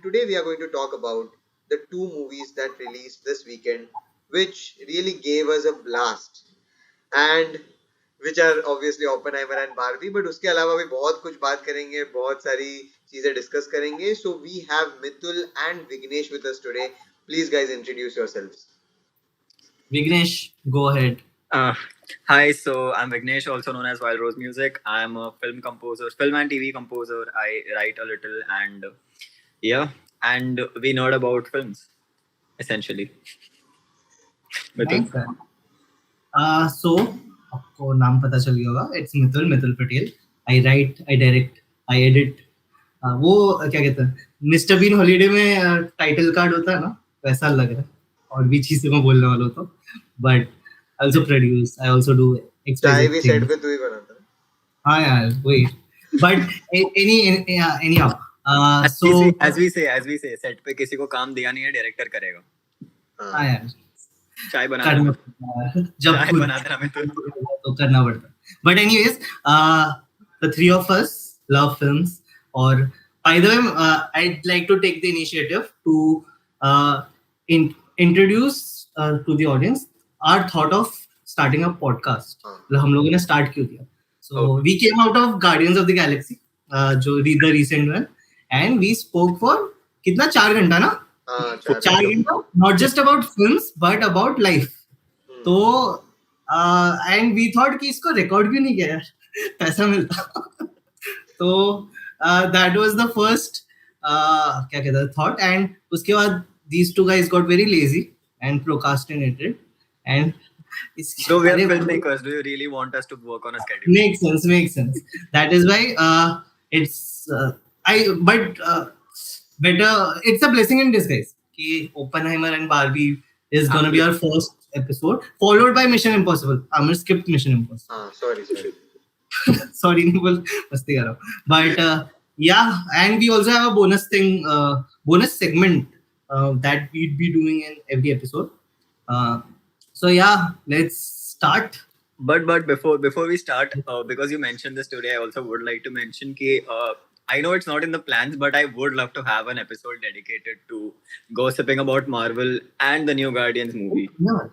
today we are going to talk about the two movies that released this weekend, which really gave us a blast, and which are obviously Oppenheimer and Barbie. But उसके अलावा भी बहुत कुछ बात करेंगे, बहुत सारी चीजें डिस्कस करेंगे. So we have Mitul and Vignesh with us today. Please, guys, introduce yourselves. Vignesh, go ahead. Uh, Hi, so I'm Vignesh, also known as Wild Rose Music. I'm a film composer, film and TV composer. I write a little, and and we nerd about films, essentially. Nice, sir. So आपको नाम पता चल गया होगा. It's Mitul Patel. I write, I direct, I edit. वो क्या कहते हैं, मिस्टर बीन हॉलीडे में टाइटल कार्ड होता है ना, वैसा लग रहा है. और भी चीजें मैं बोलने वाला हूँ, but I also produce, I also do चाय भी सेट पे तू ही बनाता है. हाँ यार, वही. But anyhow, as we say, set पे किसी को काम दिया नहीं है, डायरेक्टर करेगा. हाँ यार, चाय बनाना जब खुद बनाना में तो करना पड़ता. But anyways, the three of us love films. Or by the way, I'd like to take the initiative to introduce to the audience our thought of starting a podcast. हम लोगों ने start क्यों किया? So we came out of Guardians of the Galaxy, जो the recent one, and we spoke for कितना 4 घंटा ना? 4 घंटा, not just about films but about life. तो and we thought कि इसको record क्यों नहीं किया यार? पैसा मिलता. तो that was the first क्या कहते हैं thought, and उसके बाद these two guys got very lazy and procrastinated, and so we are filmmakers. Do you really want us to work on a schedule? Makes sense. That is why it's better. It's a blessing in disguise. कि Oppenheimer and Barbie is gonna be our first episode, followed by Mission Impossible. I'm gonna skip Mission Impossible. Sorry. Sorry, Nibul, मस्ती कर रहा हूँ. But yeah, and we also have a bonus segment that we'd be doing in every episode. So yeah, let's start. But before we start, because you mentioned this today, I also would like to mention that I know it's not in the plans, but I would love to have an episode dedicated to gossiping about Marvel and the new Guardians movie. No.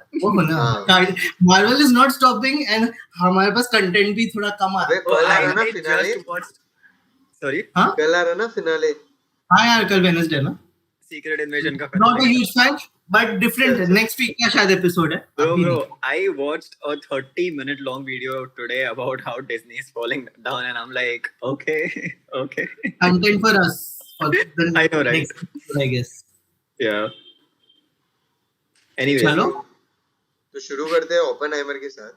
Marvel is not stopping, and हमारे पास content भी थोड़ा कम आ रहा है. Sorry? कल आ रहा ना finale? हाँ यार, कल Wednesday ना. Secret Invasion का finale. Not a huge fan, but different. Next week का शायद episode है. Bro, I watched a 30-minute long video today about how Disney is falling down, and I'm like, okay. Content for us. For the I know, right? Next episode, I guess. Yeah. Anyway. चलो. तो शुरू करते हैं Oppenheimer के साथ.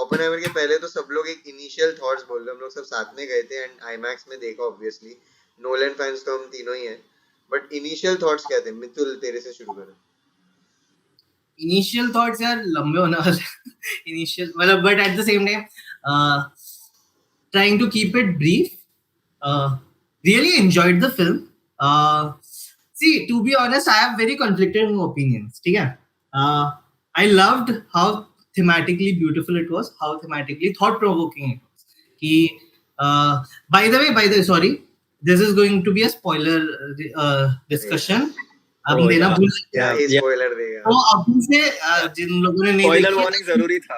Oppenheimer के पहले तो सब लोग एक इनिशियल थॉट्स बोल रहे. हम लोग सब साथ में गए थे एंड IMAX में देखा ऑब्वियसली. नोलन फैंस तो हम तीनों ही हैं. बट इनिशियल थॉट्स क्या थे? मितुल, तेरे से शुरू करें. Initial thoughts यार लंबे होने वाले. Initial, मतलब, but at the same time, trying to keep it brief. Really enjoyed the film. See, to be honest, I have very conflicting opinions. ठीक है? I loved how thematically beautiful it was, how thematically thought-provoking it was. By the way, sorry, this is going to be a spoiler discussion. अब देना भूल spoiler देगा. तो अभी से जिन लोगों ने नहीं देखी, स्पॉइलर वार्निंग जरूरी था.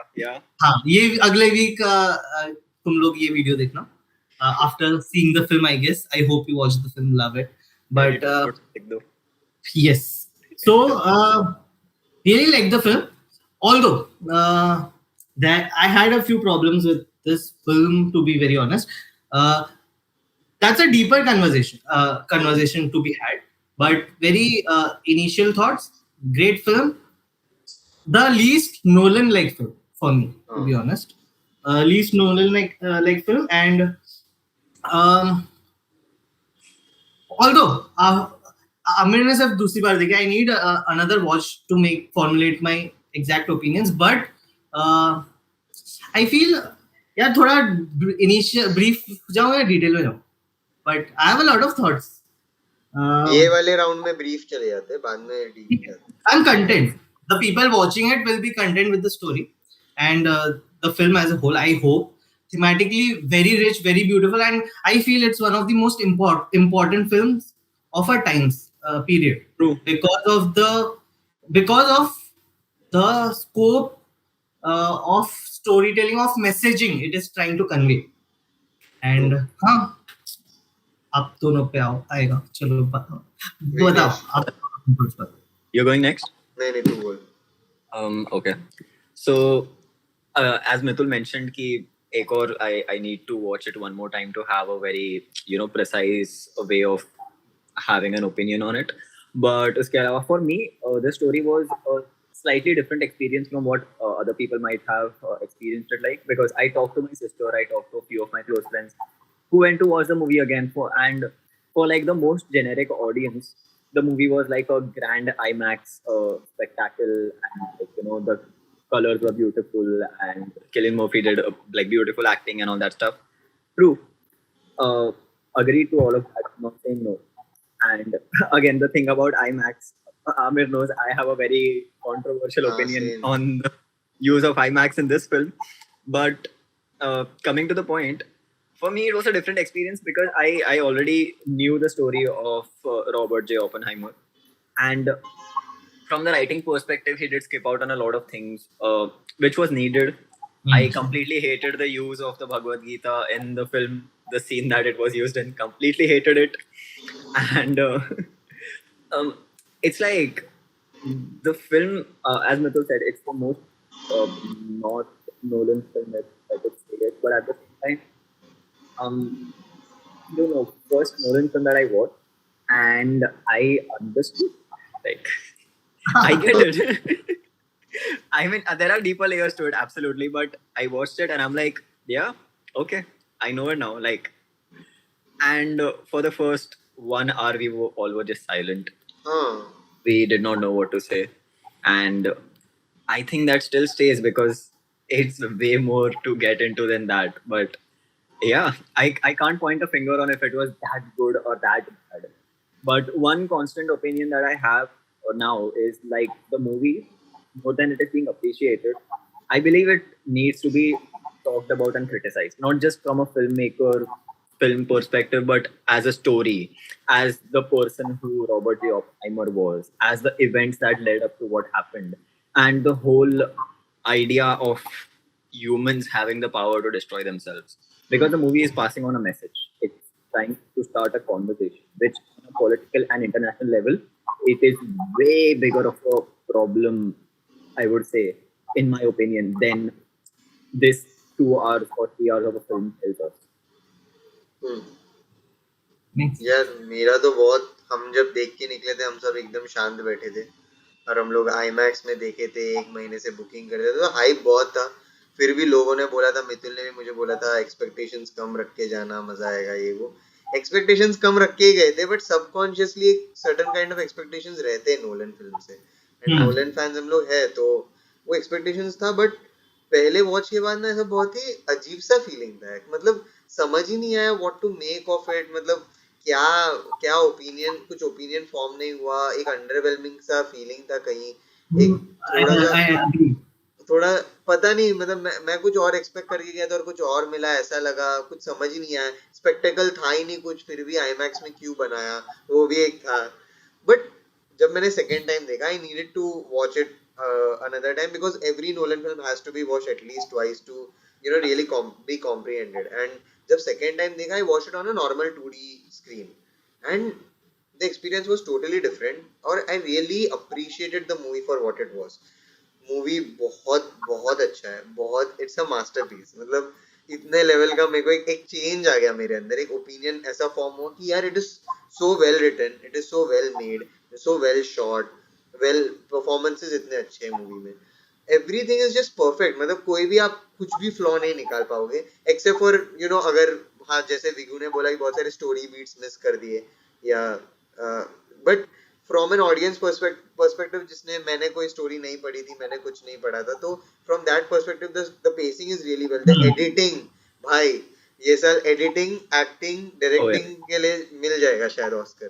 हाँ, ये अगले वीक तुम लोग ये वीडियो देखना. After seeing the film, I guess. I hope you watched the film, love it. But yes. So really like the film. Although that I had a few problems with this film, to be very honest. That's a deeper conversation to be had. But very initial thoughts. Great film. The least Nolan-like film for me, to be honest. Least Nolan-like film, and although मैंने सिर्फ दूसरी बार देखा. I need another watch to formulate my exact opinions. But I feel यार थोड़ा initial brief जाऊँ या detail में जाऊँ. But I have a lot of thoughts. ये वाले राउंड में ब्रीफ चले जाते हैं, बाद में डीप जाते हैं. I'm content. The people watching it will be content with the story and the film as a whole. I hope thematically very rich, very beautiful, and I feel it's one of the most important films of our times. period. True. Because of the scope of storytelling, of messaging it is trying to convey. And हाँ, आप दोनों पे आओ आएगा, चलो बताओ Vignesh, आप बताओ। You're going next? नहीं नहीं तू बोल. Okay. So, as Mitul mentioned, ki ek aur I need to watch it one more time to have a very precise way of having an opinion on it. But uske alawa, for me, the story was a slightly different experience from what other people might have experienced it like. Because I talked to my sister, I talked to a few of my close friends who went to watch the movie again for like the most generic audience. The movie was like a grand IMAX spectacle, and the colors were beautiful, and Cillian Murphy did like beautiful acting and all that stuff. True, uh, agreed to all of that. I'm not saying no. And again, the thing about IMAX, Amir knows I have a very controversial opinion Same. on the use of IMAX in this film. But coming to the point, for me, it was a different experience because I already knew the story of Robert J. Oppenheimer. And from the writing perspective, he did skip out on a lot of things, which was needed. I completely hated the use of the Bhagavad Gita in the film, the scene that it was used in, completely hated it. And it's like the film, as Mithul said, it's the most not Nolan film that I could say it, but at the same time, I don't know, first Nolan film that I watched, and I understood, like, I get it. I mean, there are deeper layers to it, absolutely, but I watched it and I'm like, yeah, okay, I know it now. Like, and for the first 1 hour, we all were just silent. We did not know what to say, and I think that still stays because it's way more to get into than that. But yeah, I can't point a finger on if it was that good or that bad. But one constant opinion that I have now is like the movie, more than it is being appreciated, I believe it needs to be talked about and criticized, not just from a filmmaker, film perspective, but as a story, as the person who Robert J. Oppenheimer was, as the events that led up to what happened, and the whole idea of humans having the power to destroy themselves. Because the movie is passing on a message. It's trying to start a conversation, which on a political and international level, it is way bigger of a problem, I would say, in my opinion, than this 2 hours or 3 hours of a film tells us. यार मेरा तो बहुत, हम जब देख के निकले थे हम सब एकदम शांत बैठे थे और हम लोग आईमैक्स में देखे थे, 1 महीने से बुकिंग कर रहे थे, तो हाइप बहुत था. फिर भी लोगों ने बोला था, मितुल ने भी मुझे बोला था एक्सपेक्टेशंस कम रख के जाना, मजा आएगा ये वो. एक्सपेक्टेशंस कम रख के ही गए थे, बट सबकॉन्शियसली एक सर्टेन काइंड ऑफ एक्सपेक्टेशंस रहते हैं नोलन फिल्म से, एंड नोलन फैंस हम लोग है, तो वो एक्सपेक्टेशंस था. बट पहले वॉच के बाद ना ऐसा बहुत ही अजीब सा फीलिंग था, मतलब समझ ही नहीं आया what to make of it. मतलब क्या क्या ओपिनियन, कुछ ओपिनियन फॉर्म नहीं हुआ, एक अंडरवेलमिंग सा फीलिंग था कहीं, एक थोड़ा सा थोड़ा पता नहीं, मतलब मैं कुछ और एक्सपेक्ट करके गया था और कुछ और मिला, ऐसा लगा, कुछ समझ ही नहीं आया. स्पेक्टेकल था ही नहीं कुछ, फिर भी आईमैक्स में क्यों बनाया, वो भी एक था. बट जब मैंने सेकेंड टाइम देखा, I needed to watch it another time because every Nolan film has to be watched at least twice to really be comprehended. And जब second time देखा, I watched it on a normal 2D screen and the experience was totally different, और I really appreciated the movie for what it was. Movie बहुत बहुत अच्छा है, बहुत, it's a masterpiece. मतलब इतने लेवल का मेरे को एक चेंज आ गया मेरे अंदर, एक ओपिनियन ऐसा फॉर्म हुआ कि यार it is so well written, it is so well made, so well shot, well performances इतने अच्छे हैं मूवी में, एवरीथिंग इज जस्ट परफेक्ट. मतलब कोई भी आप कुछ भी फ्लॉ नहीं निकाल पाओगे एक्सेप्ट फॉर अगर, हाँ जैसे विगू ने बोला कि बहुत सारे स्टोरी बीट्स मिस कर दिए, या but from an audience perspective, जिसने, मैंने कोई स्टोरी नहीं पढ़ी थी, मैंने कुछ नहीं पढ़ा था, तो from that perspective the pacing is really well. The editing, भाई ये साल एडिटिंग, एक्टिंग, डायरेक्टिंग के लिए मिल जाएगा शायद ऑस्कर.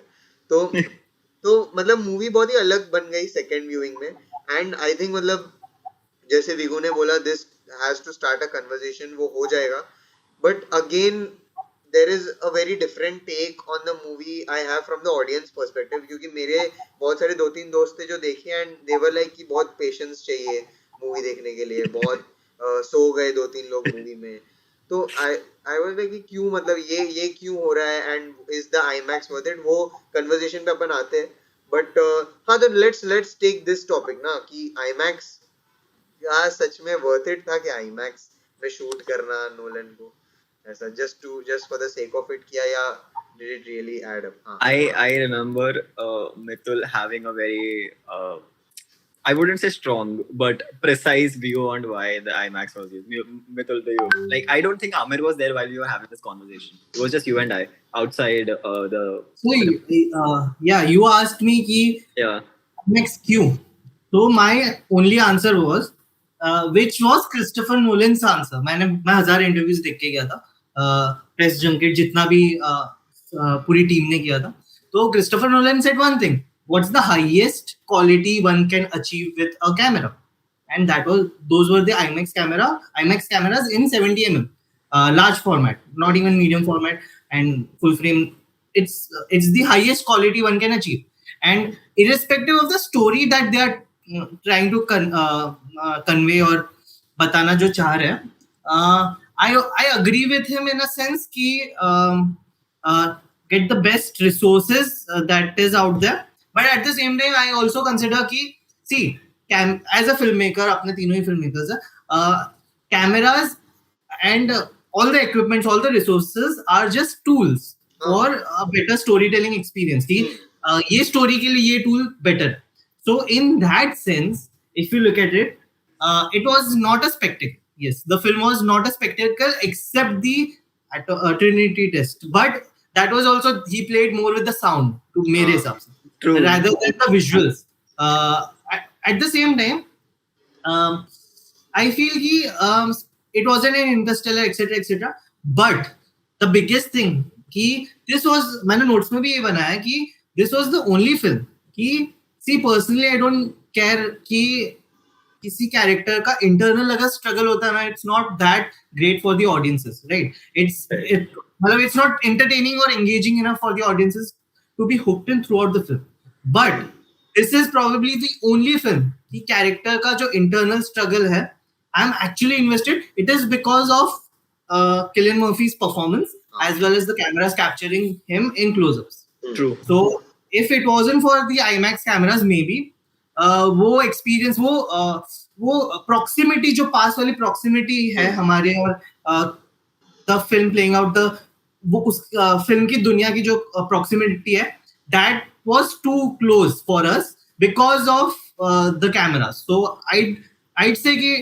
तो मतलब मूवी बहुत ही अलग बन गई सेकेंड व्यूइंग में. एंड आई थिंक मतलब जैसे विगू ने बोला, this has to start a conversation, वो हो जाएगा. But again there is a very different take on the movie I have from the audience perspective, क्योंकि मेरे बहुत सारे 2-3 दोस्त थे जो देखे and they were like कि बहुत patience चाहिए मूवी देखने के लिए, बहुत सो गए 2-3 लोग मूवी में. तो I was like कि क्यों, मतलब ये क्यों हो रहा है and is the IMAX worth it, वो conversation पे अपन आते हैं. बट हाँ, तो लेट्स टेक दिस टॉपिक ना कि IMAX क्या सच में वर्थ इट था कि IMAX में शूट करना नोलन को ऐसा just for the sake of it किया, या did it really add up? हाँ. I remember Mithul having a very I wouldn't say strong but precise view on why the IMAX was used. Mithul, do you like? I don't think Amir was there while we were having this conversation. It was just you and I outside the. So yeah, you asked me ki Yeah. IMAX क्यों? So my only answer was which was Christopher Nolan's answer. मैं 1000 interviews देख के गया था, press junket जितना भी पूरी team ने किया था. तो Christopher Nolan said one thing: what's the highest quality one can achieve with a camera? And those were the IMAX cameras in 70 mm, large format, not even medium format and full frame. It's the highest quality one can achieve, and irrespective of the story that they are trying to convey or बताना जो चाह रहे हैं, I agree with him in a sense कि get the best resources that is out there, but at the same time I also consider कि see, as a filmmaker, अपने तीनों ही filmmakers हैं, cameras and all the equipments, all the resources are just tools for a better storytelling experience. कि ये story के लिए ये tool better. So in that sense, if you look at it, it was not a spectacle. Yes, the film was not a spectacle except the Trinity test, but that was also, he played more with the sound to मेरे हिसाब से, True. rather than the visuals. At the same time, I feel it wasn't an Interstellar, etc. But the biggest thing कि this was, मैंने notes में भी ये बनाया कि this was the only film कि see, personally I don't care कि किसी कैरेक्टर का इंटरनल अगर स्ट्रगल होता है ना, it's not that great for the audiences, right? मतलब इट्स नॉट एंटरटेनिंग और engaging enough for the audiences to be hooked in throughout the film. But this is probably the only film कि character का जो internal struggle है, I am actually invested. It is because of Cillian Murphy's performance as well as the cameras capturing him in close-ups. True. So if it wasn't for the IMAX cameras, maybe वो experience, वो proximity, जो पास वाली proximity है हमारे और the film playing out, the वो उस फिल्म की दुनिया की जो प्रॉक्सिमिटी है, that was too close for us because of the cameras. So I'd say कि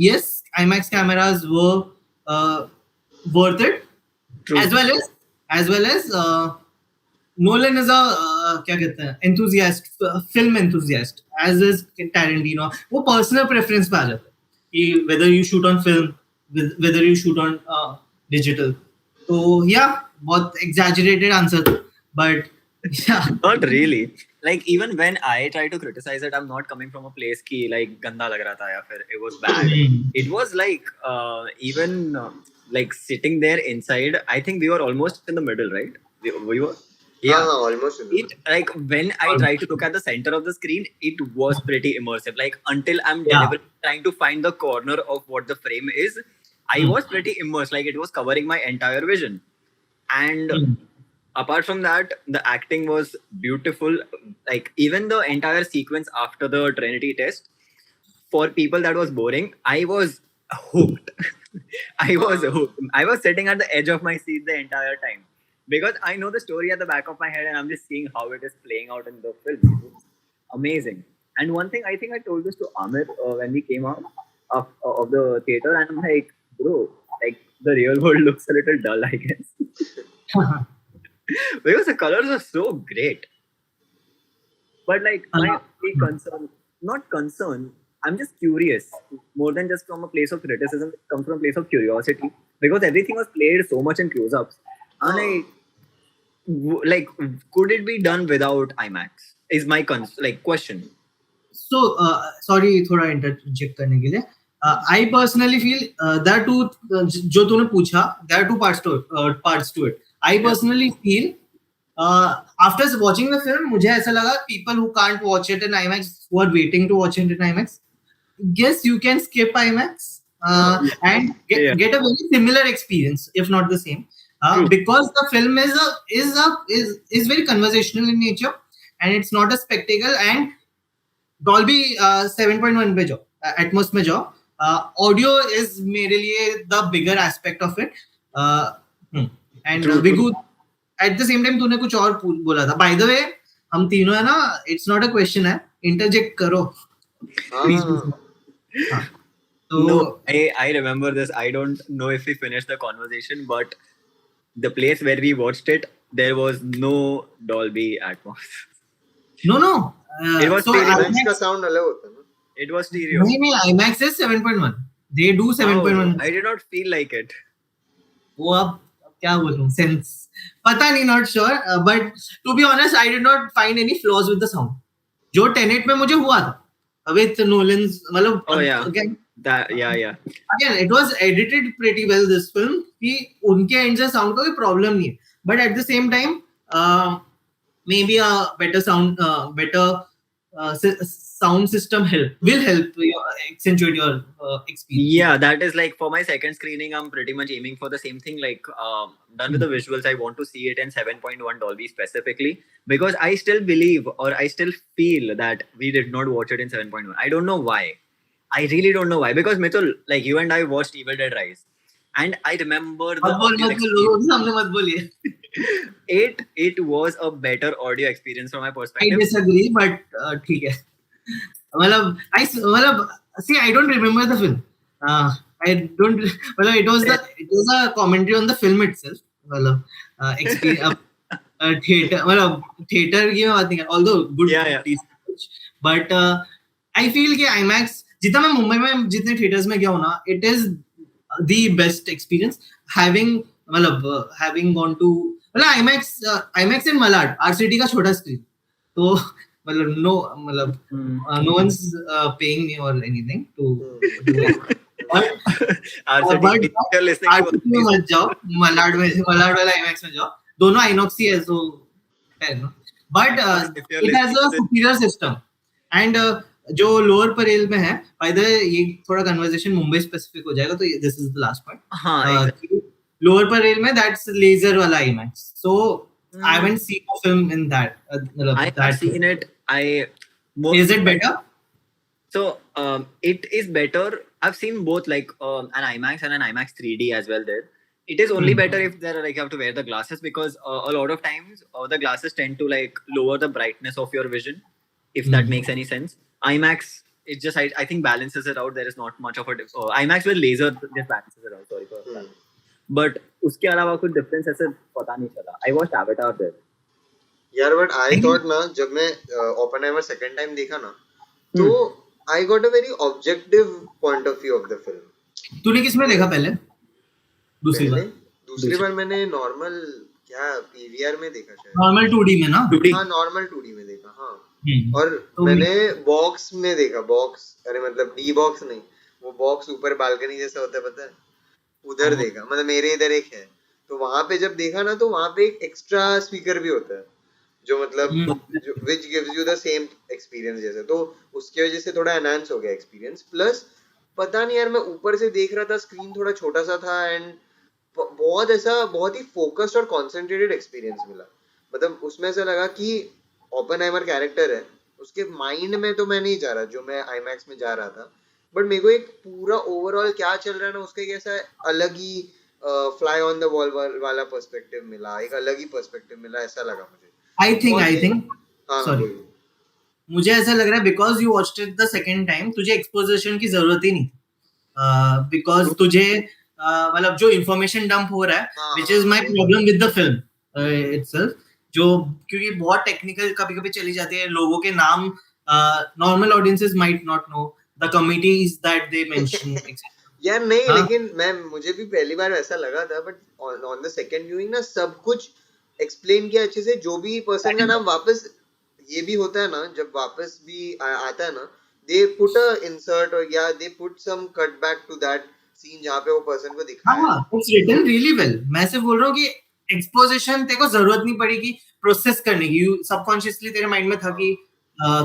yes, IMAX cameras were worth it. True. as well as Nolan is a क्या कहते हैं, enthusiast, film enthusiast, as is Tarantino. वो personal preference पे आ जाता है कि whether you shoot on film, whether you shoot on digital. तो yeah, बहुत exaggerated answer था, but yeah. Not really. Like even when I try to criticize it, I'm not coming from a place कि like गंदा लग रहा था या फिर it was bad. It was like even like sitting there inside, I think we were almost in the middle, right? We were. Yeah, almost. It like when I try to look at the center of the screen, it was pretty immersive. Like until I'm deliberately trying to find the corner of what the frame is, I was pretty immersed. Like it was covering my entire vision. And apart from that, the acting was beautiful. Like even the entire sequence after the Trinity test, for people that was boring, I was hooked. I was hooked. I was sitting at the edge of my seat the entire time, because I know the story at the back of my head and I'm just seeing how it is playing out in the film. It was amazing. And one thing, I think I told this to Amir when we came out of the theater, and I'm like, bro, like the real world looks a little dull, I guess. Because the colors are so great. But like my concern, not concern, I'm just curious, more than just from a place of criticism, it comes from a place of curiosity, because everything was played so much in close-ups. And like, could it be done without IMAX? Is my question. So sorry, थोड़ा interject करने के लिए. I personally feel there are two जो तूने पूछा, there are two parts to it. I personally feel after watching the film मुझे ऐसा लगा people who can't watch it in IMAX, who are waiting to watch it in IMAX, yes, you can skip IMAX and get a very similar experience, if not the same, because the film is very conversational in nature, and it's not a spectacle. And Dolby 7.1 पे जाओ, Atmos में जाओ, audio is मेरे लिए the bigger aspect of it. And Vigu, at the same time तूने कुछ और बोला था. By the way, हम तीनों है ना, it's not a question है, interject करो. Please. No, I remember this. I don't know if we finished the conversation, but the place where we watched it, there was no Dolby Atmos. No. It was so stereo. IMAX का sound अलग होता है ना? It was stereo. नहीं, IMAX is 7.1. They do 7.1. I did not feel like it. वो अब क्या बोलूं, sense पता नहीं, not sure, but to be honest I did not find any flaws with the sound. जो Tenet में मुझे हुआ था with Nolan's, मतलब again it was edited pretty well, this film, कि उनके end से sound का कोई problem नहीं है, but at the same time maybe a better sound sound system will help accentuate your experience. Yeah, that is like for my second screening, I'm pretty much aiming for the same thing. Like, done with the visuals, I want to see it in 7.1 Dolby specifically, because I still believe, or I still feel that we did not watch it in 7.1. I don't know why. I really don't know why. Because Mithul, like you and I watched Evil Dead Rise, and I remember the it was a better audio experience from my perspective. I disagree, but ठीक है. See, I don't remember the film. I don't. It was a commentary on the film itself. Experience, theater की बात नहीं, although good. But I feel कि IMAX, जितना मैं मुंबई में जितने theaters में गया हूँ ना, it is the best experience. Having gone to IMAX in Malad, RCT का छोटा screen. तो no one's paying me or anything to do it. But RCT में मत जाओ, Malad वाला IMAX में जाओ. दोनों INOX ही है, so but it has a superior system. And जो लोअर परेल में है, by the way, ये थोड़ा कन्वर्सेशन मुंबई स्पेसिफिक हो जाएगा, तो this is the last point. Lower Parel में that's laser वाला IMAX. So I haven't seen a film in that. I have seen it. Is it better? So it is better. I've seen both, like an IMAX and an IMAX 3D as well there. It is only better if there you have to wear the glasses, because a lot of times the glasses tend to like lower the brightness of your vision, if that makes any sense. IMAX, it just I think balances it out. There is not much of a IMAX with laser just balances it out. Sorry for that. But उसके अलावा कुछ difference ऐसे पता नहीं चला. I watched Avatar there. यार but I thought ना, जब मैं Oppenheimer second time देखा ना, तो I got a very objective point of view of the film. तूने किसमें देखा पहले? दूसरी बार मैंने नॉर्मल PVR में देखा शायद. नॉर्मल 2D में ना? हाँ, नॉर्मल 2D में देखा, हाँ. और मैंने बॉक्स में देखा, अरे मतलब डी बॉक्स नहीं, वो बॉक्स ऊपर बालकनी जैसा होता है, पता है, उधर देखा. मतलब मेरे इधर एक है, तो वहां पे जब देखा ना, तो वहां पे एक एक्स्ट्रा स्पीकर भी होता है, जो मतलब which gives you the same experience जैसे, तो उसकी वजह से थोड़ा एनहांस हो गया एक्सपीरियंस. प्लस पता नहीं यार, मैं ऊपर से देख रहा था, स्क्रीन थोड़ा छोटा सा था, एंड बहुत ही फोकस्ड और कॉन्सेंट्रेटेड एक्सपीरियंस मिला. मतलब उसमें ऐसा लगा कि ओपेनहाइमर कैरेक्टर है, उसके माइंड में तो मैं नहीं जा रहा जो मैं IMAX में जा रहा था, बट मेरे को एक पूरा ओवरऑल क्या चल रहा है ना, उसका एक ऐसा अलग ही फ्लाई ऑन द वॉल वाला पर्सपेक्टिव मिला, एक अलग ही पर्सपेक्टिव मिला, ऐसा लगा मुझे. I think sorry, मुझे ऐसा लग रहा है because you watched it the second time, तुझे एक्सपोजिशन की जरूरत ही नहीं, because तुझे मतलब जो इंफॉर्मेशन डंप हो रहा है, which is my problem with the film itself, जो क्योंकि बहुत टेक्निकल कभी-कभी चली जाती है, लोगों के नाम normal audiences might not know the committees that they mention. यार नहीं, लेकिन मुझे भी पहली बार ऐसा लगा था, but on the second viewing ना सब कुछ एक्सप्लेन किया अच्छे से. जो भी पर्सन का नाम वापस, ये भी होता है ना, जब वापस भी आता है ना, they put a insert or yeah they put some cut back to that scene जहाँ पे वो person को हाँ दिखाया है. It's written really well. मैं सिर्फ बोल रहा हूँ कि एक्सपोजिशन तेरे को जरूरत नहीं पड़ेगी प्रोसेस करने की. सबकॉन्शियसली तेरे माइंड में था कि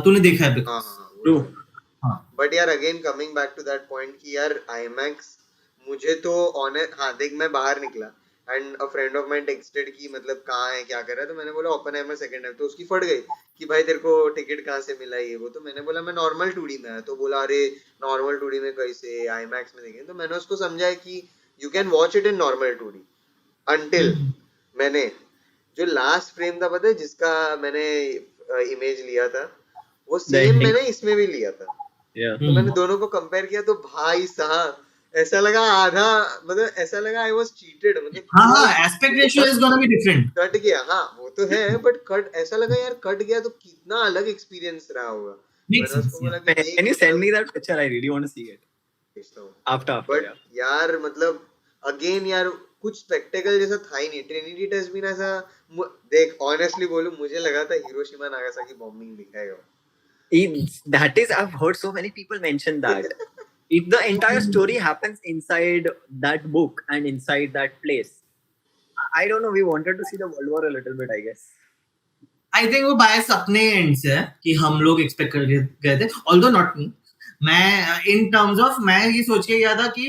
तूने देखा है हाँ बिकॉज. हाँ हाँ वो True. तो है. बट यार again coming back to that point कि यार IMAX मुझे तो ऑनेस्ट हाँ देख मैं बाहर निकला and a friend of mine texted कि मतलब कहाँ है क्या कर रहा है तो मैंने बोला ओपनहाइमर सेकंड टाइम तो उसकी फट गई कि भाई तेरे को टिकट कहाँ से मिला ये वो तो मैंने बोला मैं नॉर्मल 2D में है तो बोला अरे नॉर्मल 2D में कैसे IMAX में देखें तो मैंने उसको समझाया कि you can watch it in normal 2D until मैंने जो लास्ट फ्रेम था पता है जिसका मैंने इमेज लिया था वो सेम ending. मैंने इसमें भी लिया था Yeah. तो मैंने दोनों को कंपेयर किया तो भाई साहब ऐसा लगा आधा मतलब ऐसा लगा आई वाज चीटेड मतलब हाँ हाँ aspect ratio is gonna be different. Cut गया हाँ वो तो है बट कट ऐसा लगा यार कट गया तो कितना अलग एक्सपीरियंस रहा होगा मेक मैंने उसको सेंस. बोला कि देख Can you send me that picture? I really want to see it. भेजता हूँ After, बट yeah. यार मतलब अगेन यार कुछ स्पेक्टेकल जैसा था ही नहीं ट्रिनिटी टेस्ट भी ना ऐसा देख ऑनेस्टली बोलूं मुझे लगा था हिरोशिमा नागासाकी बॉम्बिंग दिखाएगा That is, I've heard so many people mention that. If the entire story happens inside that book and inside that place, I don't know. We wanted to see the World War a little bit, I guess. I think वो बायस अपने and से है कि हम लोग expect कर गए थे ऑल्दो नॉट मी. मैं इन टर्म्स ऑफ मैं ये सोच के गया था कि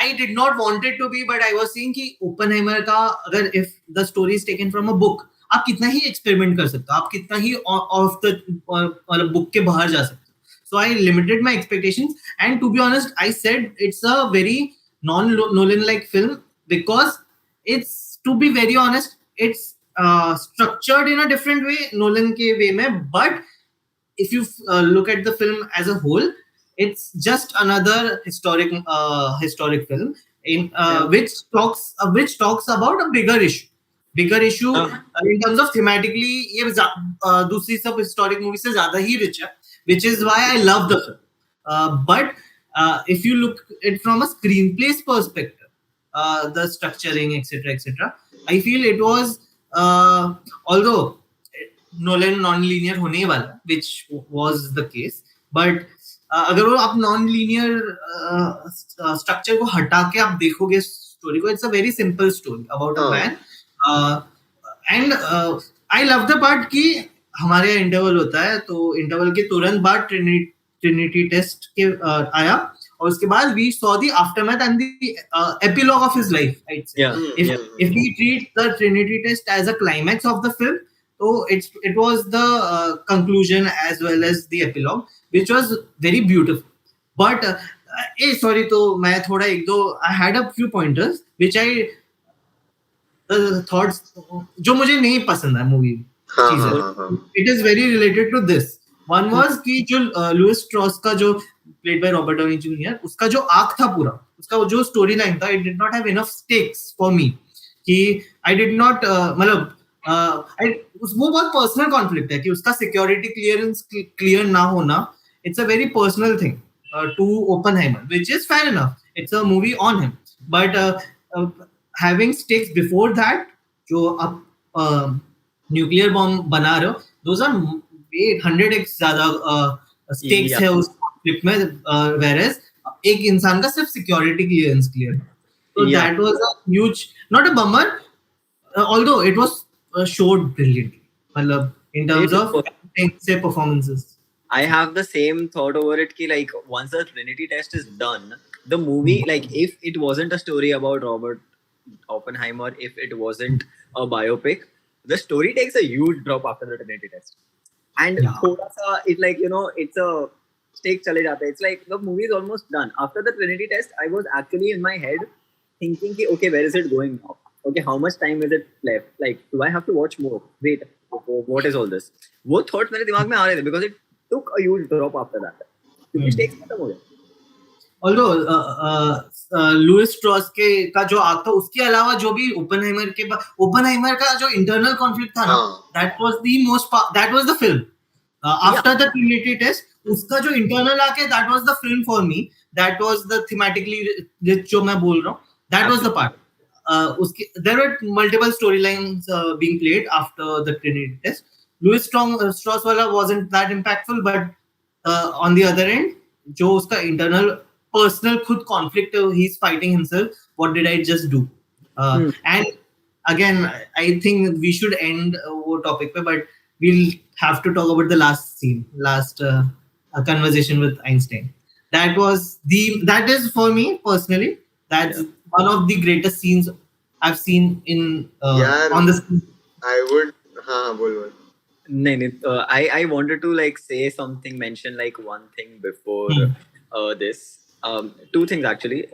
I did not want it to be, but I was saying कि Oppenheimer का अगर if the story is taken from a book, आप कितना ही एक्सपेरिमेंट कर सकते हो, आप कितना ही ऑफ द बुक के बाहर जा सकते हो. So I limited my expectations, and to be honest, I said it's a very non-Nolan-like film because it's, to be very honest, it's structured in a different way, Nolan के way में, but if you look at the film as a whole, it's just another historic film in which talks about a bigger issue. Bigger issue in terms of thematically, ये दूसरी सब historic movies से ज़्यादा ही rich है, which is why I love the film. But if you look it from a screenplay's perspective, the structuring, etc., I feel it was although Nolan non linear होने वाला which was the case but अगर वो आप non linear structure को हटा के आप देखोगे स्टोरी को it's a very simple story about a man and I love the part कि हमारे इंटरवल होता है तो इंटरवल के तुरंत बाद ट्रिनिटी टेस्ट के आया और उसके बाद we saw the aftermath and the epilogue of his life. I'd say. Yeah. If we treat the Trinity test as a climax of the film, so it was the conclusion as well as the epilogue, which was very beautiful. But sorry, तो मैं थोड़ा एक दो I had a few pointers which I thoughts जो मुझे नहीं पसंद है मूवी चीजें. It is very related to this. One was कि जो लुइस स्ट्रॉस का जो played by Robert Downey Jr. उसका जो आर्क था पूरा उसका जो स्टोरी लाइन था it did not have enough stakes for me कि I did not मतलब वो बहुत पर्सनल कॉन्फ्लिक्ट है कि उसका सिक्योरिटी क्लियरेंस क्लियर ना होना it's a very personal thing to Oppenheimer, which is fair enough. It's a movie on him, but having stakes before that, जो आप न्यूक्लियर बॉम्ब बना रहे हो, those are 800x ज्यादा stakes है उस क्लिप में, whereas एक इंसान का सिर्फ security clearance clear. So that was a huge, not a bummer, although it was showed brilliantly. In terms of say performances. I have the same thought over it ki like once the Trinity test is done, the movie like if it wasn't a story about Robert Oppenheimer, if it wasn't a biopic, the story takes a huge drop after the Trinity test. And thoda sa it like it's a stake chale jata hai. It's like the movie is almost done. After the Trinity test, I was actually in my head thinking ki okay, where is it going now? Okay, how much time is it left? Like, do I have to watch more? Wait, what is all this? वो thought मेरे दिमाग में आ रहे थे because it took a huge drop after that. क्योंकि stakes खत्म हो गए. Although लुइस स्ट्रॉस के का जो आर्क था उसके अलावा जो भी ओपनहाइमर का जो इंटरनल कॉन्फ्लिक्ट था ना, that was the film. After the Trinity test, उसका जो इंटरनल आर्क है, that was the film for me. That was the thematically जो मैं बोल रहा हूँ, that was the part. There were multiple storylines being played after the Trinity test. Louis Strauss wala wasn't that impactful, but on the other end, जो उसका internal personal खुद conflict है, he's fighting himself. What did I just do? And again, I think we should end वो topic पे, but we'll have to talk about the last scene, last conversation with Einstein. That is for me personally. That's one of the greatest scenes I've seen in यार on the screen. I would हाँ बोल बोल No, I wanted to like say something, mention like one thing before this. Two things actually.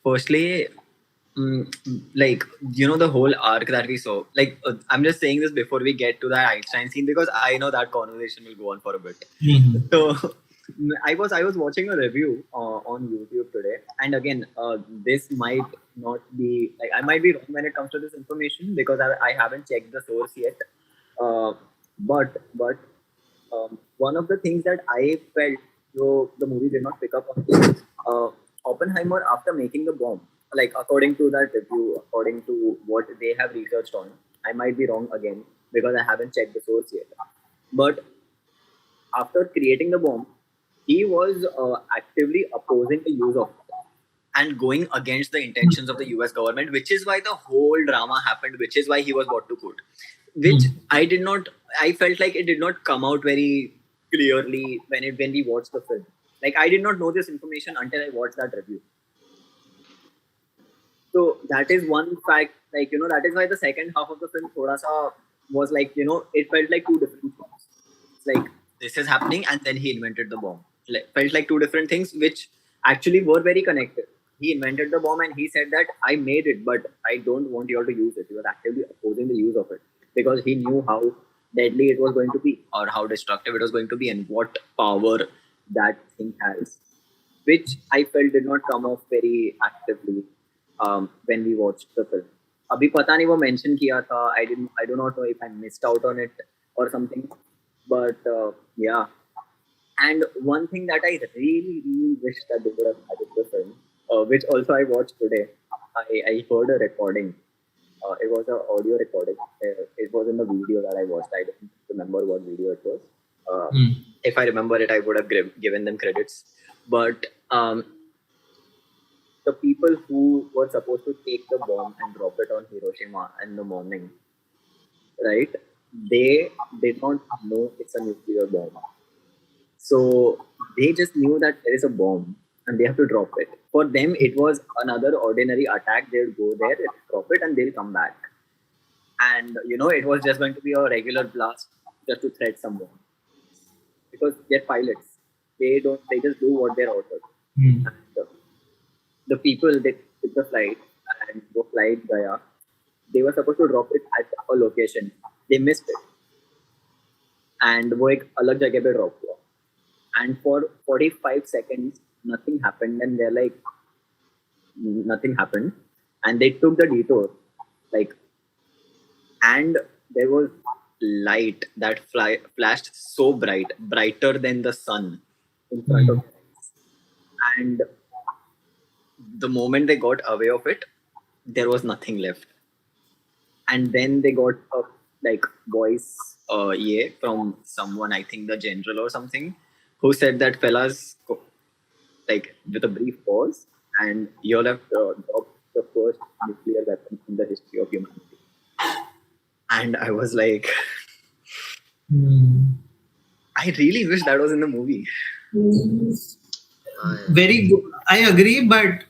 Firstly, like the whole arc that we saw. Like I'm just saying this before we get to that Einstein scene because I know that conversation will go on for a bit. So I was watching a review on YouTube today, and again, this might not be like I might be wrong when it comes to this information because I haven't checked the source yet. But one of the things that I felt the movie did not pick up on is Oppenheimer after making the bomb. Like according to that review, according to what they have researched on, I might be wrong again because I haven't checked the source yet. But after creating the bomb, he was actively opposing the use of it and going against the intentions of the US government, which is why the whole drama happened, which is why he was brought to court. Which I felt like it did not come out very clearly when we watched the film. Like I did not know this information until I watched that review. So that is one fact, like, that is why the second half of the film thoda sa was like, it felt like two different things. It's like, this is happening and then he invented the bomb. Felt like two different things which actually were very connected. He invented the bomb and he said that I made it, but I don't want you all to use it. He was actively opposing the use of it because he knew how deadly it was going to be or how destructive it was going to be and what power that thing has, which I felt did not come off very actively when we watched the film. Abhi pata nahi wo mention kiya tha. I do not know if I missed out on it or something, but yeah. And one thing that I really, really wish that they would have added to the film, which also I watched today, I heard a recording. It was an audio recording. It was in the video that I watched. I don't remember what video it was. If I remember it, I would have given them credits. But the people who were supposed to take the bomb and drop it on Hiroshima in the morning, right? They did not know it's a nuclear bomb. So they just knew that there is a bomb and they have to drop it. For them, it was another ordinary attack. They would go there, drop it, and they'll come back. And it was just going to be a regular blast just to threat someone. Because they're pilots. They just do what they're ordered. And the people that took the flight and the flight gaya, they were supposed to drop it at a location. They missed it. And वो एक अलग जगह पे drop हुआ. And for 45 seconds, nothing happened. And they're like, nothing happened. And they took the detour. And there was light that flashed so bright, brighter than the sun in front of them. And the moment they got away of it, there was nothing left. And then they got a voice from someone, I think the general or something, who said that fellas, with a brief pause, and you'll have dropped the first nuclear weapon in the history of humanity. And I was like, I really wish that was in the movie. Very good. I agree, but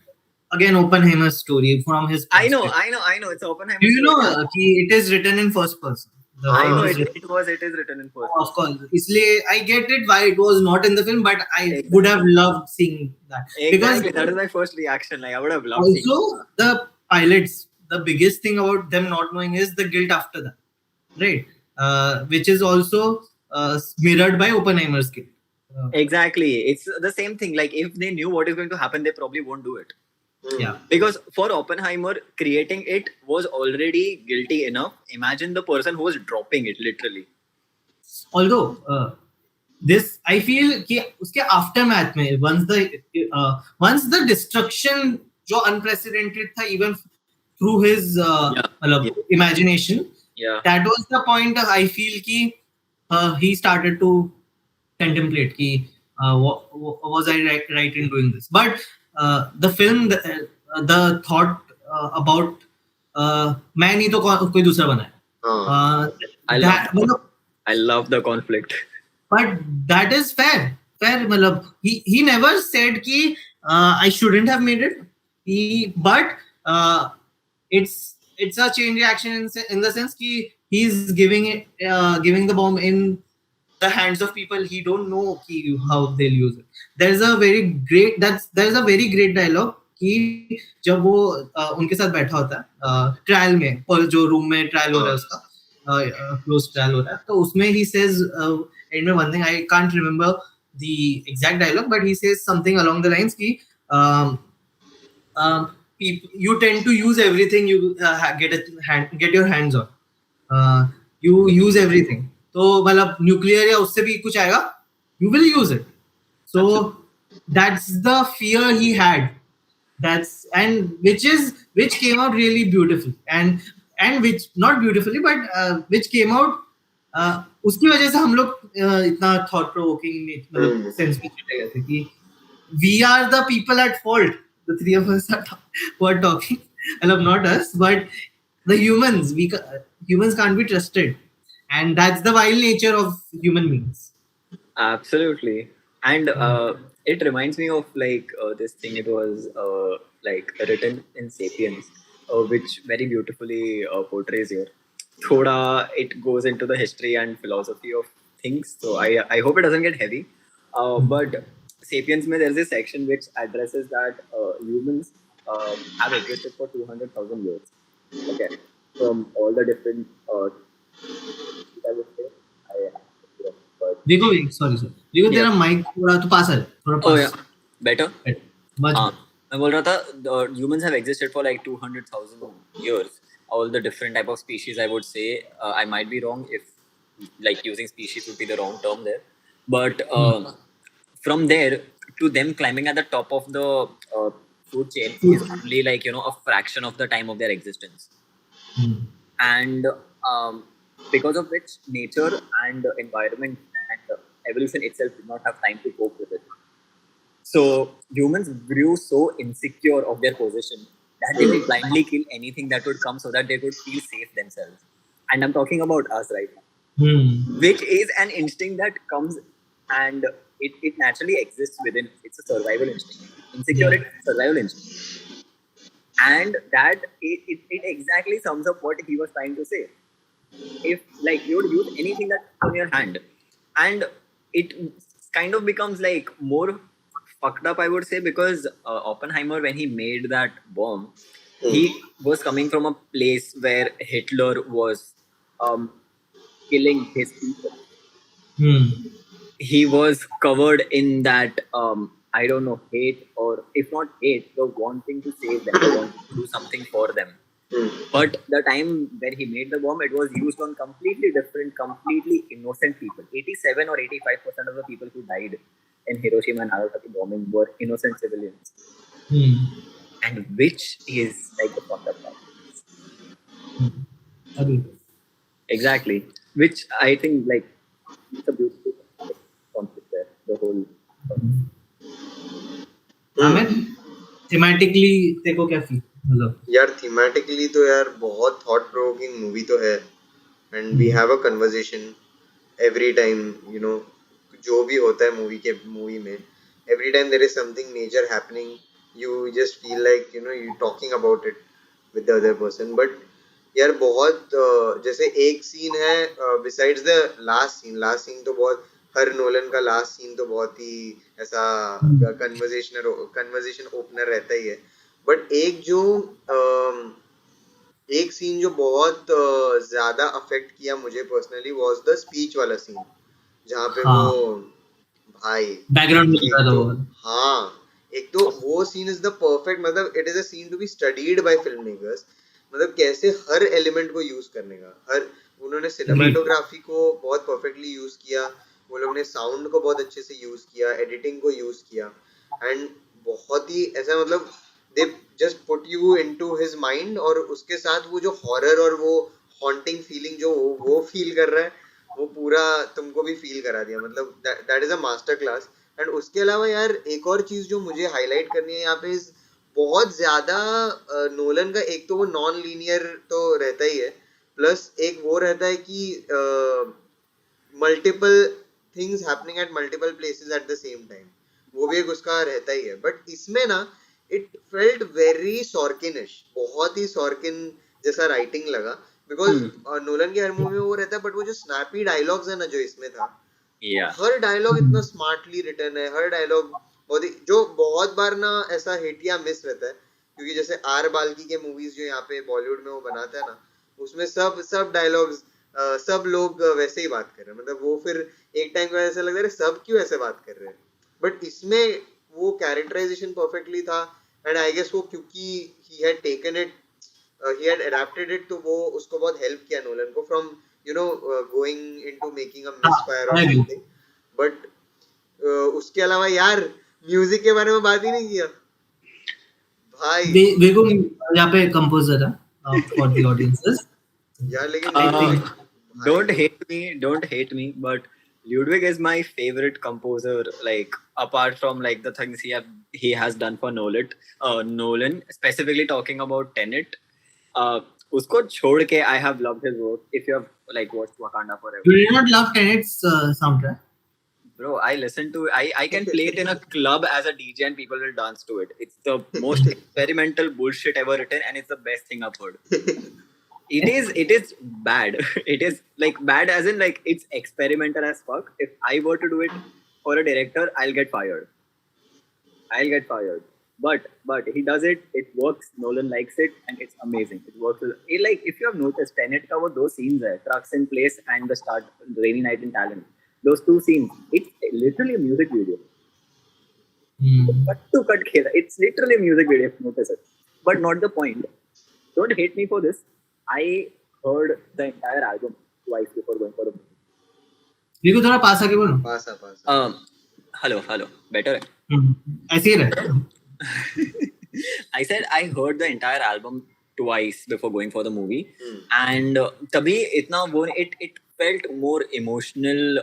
again, Oppenheimer's story from his I perspective. know. It's Oppenheimer. Do you know it is written in first person? I know it is written in first. Of course. इसलिए I get it why it was not in the film, but I would have loved seeing that. Exactly. That is my first reaction. Like I would have loved seeing also the pilots, the biggest thing about them not knowing is the guilt after that, right? Which is also mirrored by Oppenheimer's guilt. Exactly. It's the same thing. Like if they knew what is going to happen, they probably won't do it. Yeah. Because for Oppenheimer, creating it was already guilty enough. Imagine the person who was dropping it, literally. Although this, I feel कि उसके aftermath में once the destruction जो unprecedented था even through his imagination, Yeah. that was the point I feel कि he started to contemplate कि was I right in doing this. But the film, the thought about मैं नहीं तो कोई दूसरा बनाए. I love the conflict. But that is fair. मतलब he never said कि I shouldn't have made it. But it's a chain reaction in the sense कि he's giving the bomb in the hands of people he don't know how they'll use it. There's a very great dialogue कि जब वो उनके साथ बैठा होता है trial में, और जो रूम में ट्रायल हो रहा है उसका क्लोज ट्रायल हो रहा है, तो उसमें he says end में one thing, I can't remember the exact dialogue, but he says something along the lines कि you tend to use everything you get your hands on. You use everything. तो मतलब nuclear या उससे भी कुछ आएगा, you will use it. So that's the fear he had. Which came out really beautiful, and which not beautifully, but which came out उसकी वजह से हम लोग इतना thought provoking sense में चले गए थे कि we are the people at fault. The three of us who are talking. I love not us, but the humans. Humans can't be trusted, and that's the vile nature of human beings. Absolutely. And it reminds me of this thing. It was written in *Sapiens*, which very beautifully portrays here. Thoda it goes into the history and philosophy of things. So I hope it doesn't get heavy. But *Sapiens* mein there's a section which addresses that humans have existed for 200,000 years. Okay, from all the different I would say. देखो sorry देखो तेरा mic थोड़ा तो पास है, थोड़ा पास. Oh yeah, better. मैं बोल रहा था humans have existed for like 200,000 years. All the different type of species, I would say. I might be wrong if like using species would be the wrong term there. But from there to them climbing at the top of the food chain is only like a fraction of the time of their existence. And because of which nature and environment and evolution itself did not have time to cope with it. So humans grew so insecure of their position that they would blindly kill anything that would come so that they could feel safe themselves. And I'm talking about us right now, which is an instinct that comes and it naturally exists within. It's a survival instinct. Insecurity is a survival instinct. And that it exactly sums up what he was trying to say. If like you would use anything that's on your hand, and it kind of becomes like more fucked up, I would say, because Oppenheimer, when he made that bomb, he was coming from a place where Hitler was killing his people. He was covered in that I don't know, hate, or if not hate, the wanting to save them, wanting to do something for them. But the time when he made the bomb, it was used on completely different, completely innocent people. 87 or 85% of the people who died in Hiroshima and Nagasaki bombing were innocent civilians. And which is like the fucked up part. Exactly. Which I think like it's a beautiful concept there. The whole. Thematically देखो क्या feel मतलब यार thematically तो यार बहुत thought provoking movie तो है, and we have a conversation every time, जो भी होता है मूवी में, every time there is something major happening, you just feel like you talking about it with the other person. But यार बहुत जैसे एक सीन है besides the last scene तो बहुत, हर नोलन का लास्ट सीन तो बहुत ही ऐसा कन्वर्सेशन ओपनर रहता ही है. बट एक सीन जो बहुत ज्यादा अफेक्ट किया मुझे पर्सनली वाज द स्पीच वाला सीन, जहाँ पे वो भाई बैकग्राउंड में था वो. एक तो वो सीन इज द परफेक्ट, मतलब it is a scene to be studied by film makers. मतलब कैसे हर एलिमेंट को यूज करने का, उन्होंने सिनेमेटोग्राफी को बहुत परफेक्टली यूज किया, वो लोग ने साउंड को बहुत अच्छे से यूज किया, एडिटिंग को यूज किया, एंड बहुत ही ऐसा मतलब they just put you into his mind, और उसके साथ वो जो हॉरर और वो हॉन्टिंग फीलिंग जो वो फील कर रहा है, वो पूरा तुमको भी फील करा दिया, मतलब that is a master class. And उसके अलावा यार एक और चीज जो मुझे हाईलाइट करनी है यहाँ पे इस बहुत ज्यादा नोलन का, एक तो वो नॉन लीनियर तो रहता ही है, प्लस एक वो रहता है कि multiple things happening at multiple places at the same time, वो भी एक उसका रहता ही है. बट इसमें ना इट फेल्ट वेरी सॉर्किनिश, बहुत ही सॉर्किन जैसा राइटिंग लगा. बिकॉज नोलन की हर मूवी में वो रहता है, बट वो जो स्नैपी डायलॉग्स है ना जो इसमें था, Yeah. हर डायलॉग इतना स्मार्टली रिटर्न है, हर डायलॉग बहुत ही, जो बहुत बार ना ऐसा हिट या मिस रहता है. क्योंकि जैसे आर बाल्की के मूवीज जो यहाँ पे बॉलीवुड में वो बनाता है ना, उसमें सब सब डायलॉग्स सब लोग वैसे ही बात कर रहे हैं, मतलब वो फिर एक टाइम के बाद ऐसा लग रहा है सब क्यों ऐसे बात कर रहे हैं. बट इसमें वो कैरेक्टराइजेशन परफेक्टली था. एंड आई गेस वो क्योंकि he had taken it, he had adapted it, तो वो उसको बहुत हेल्प किया नोलन को from going into making a misfire और समथिंग. बट उसके अलावा यार म्यूजिक के बारे में बात ही नहीं किया भाई. देखो यहाँ पे कंपोजर है फॉर द ऑडियंसेस. यार लेकिन I Uh, think don't hate me, but Ludwig is my favorite composer. Like apart from like the things he has done for Nolan, specifically talking about Tenet. Usko chhod ke I have loved his work. If you have like watched Wakanda Forever, you did not love Tenet's soundtrack. bro, I can play it in a club as a DJ and people will dance to it. It's the most experimental bullshit ever written, and it's the best thing I've heard. It is bad. It is like bad as in like it's experimental as fuck. If I were to do it for a director, I'll get fired. But he does it. It works. Nolan likes it, and it's amazing. It works. Like if you have noticed, Tenet ka wo do scenes hai, trucks in place and the start, rainy night in Talent. Those two scenes. It's literally a music video. Cut to cut khela. It's literally a music video. If you notice it, but not the point. Don't hate me for this. I heard the entire album twice before going for the movie. देखो थोड़ा पास आके बोलो. पासा Hello. Better. ऐसे ही रहता. I said I heard the entire album twice before going for the movie, and tabhi itna wo it felt more emotional,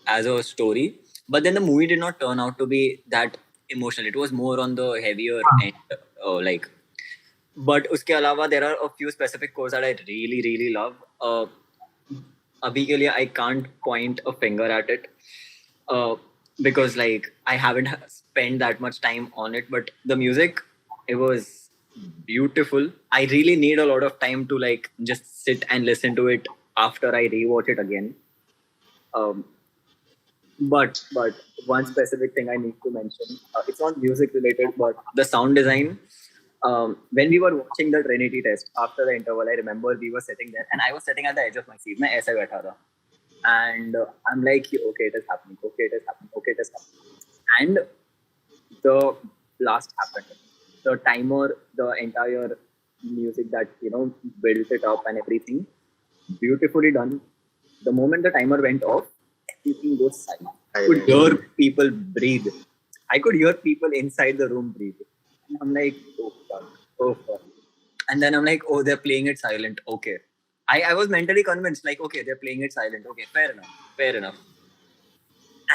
as a story. But then the movie did not turn out to be that emotional. It was more on the heavier end, like. But uske alawa, there are a few specific scores that I really, really love. Abhi ke liye I can't point a finger at it. Because like I haven't spent that much time on it, but the music, it was beautiful. I really need a lot of time to like just sit and listen to it after I rewatch it again. But one specific thing I need to mention, it's not music related, but the sound design. When we were watching the Trinity test after the interval, I remember we were sitting there and I was sitting at the edge of my seat. मैं ऐसे बैठा था. And I'm like, okay, it is happening. Okay, it is happening. Okay, it is happening. And the blast happened. The timer, the entire music that built it up and everything, beautifully done. The moment the timer went off, everything goes silent. I could hear people breathe. I could hear people inside the room breathe. And I'm like, oh fuck. And then I'm like, oh, they're playing it silent. Okay. I was mentally convinced, like, okay, they're playing it silent. Okay, fair enough.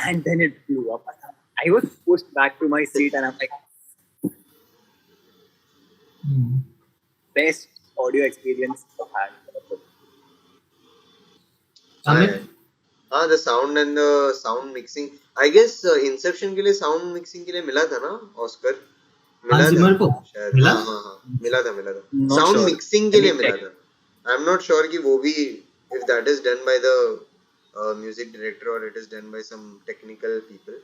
And then it blew up. I was pushed back to my seat and I'm like, best audio experience I've Amit? The sound and the sound mixing. I guess Inception के लिए sound mixing के लिए मिला था ना Oscar? मिला Zimmer को? शायद. मिला? हाँ मिला था. Not Sound sure. mixing के लिए मिला था. I'm not sure कि वो भी, if that is done by the music director or it is done by some technical people.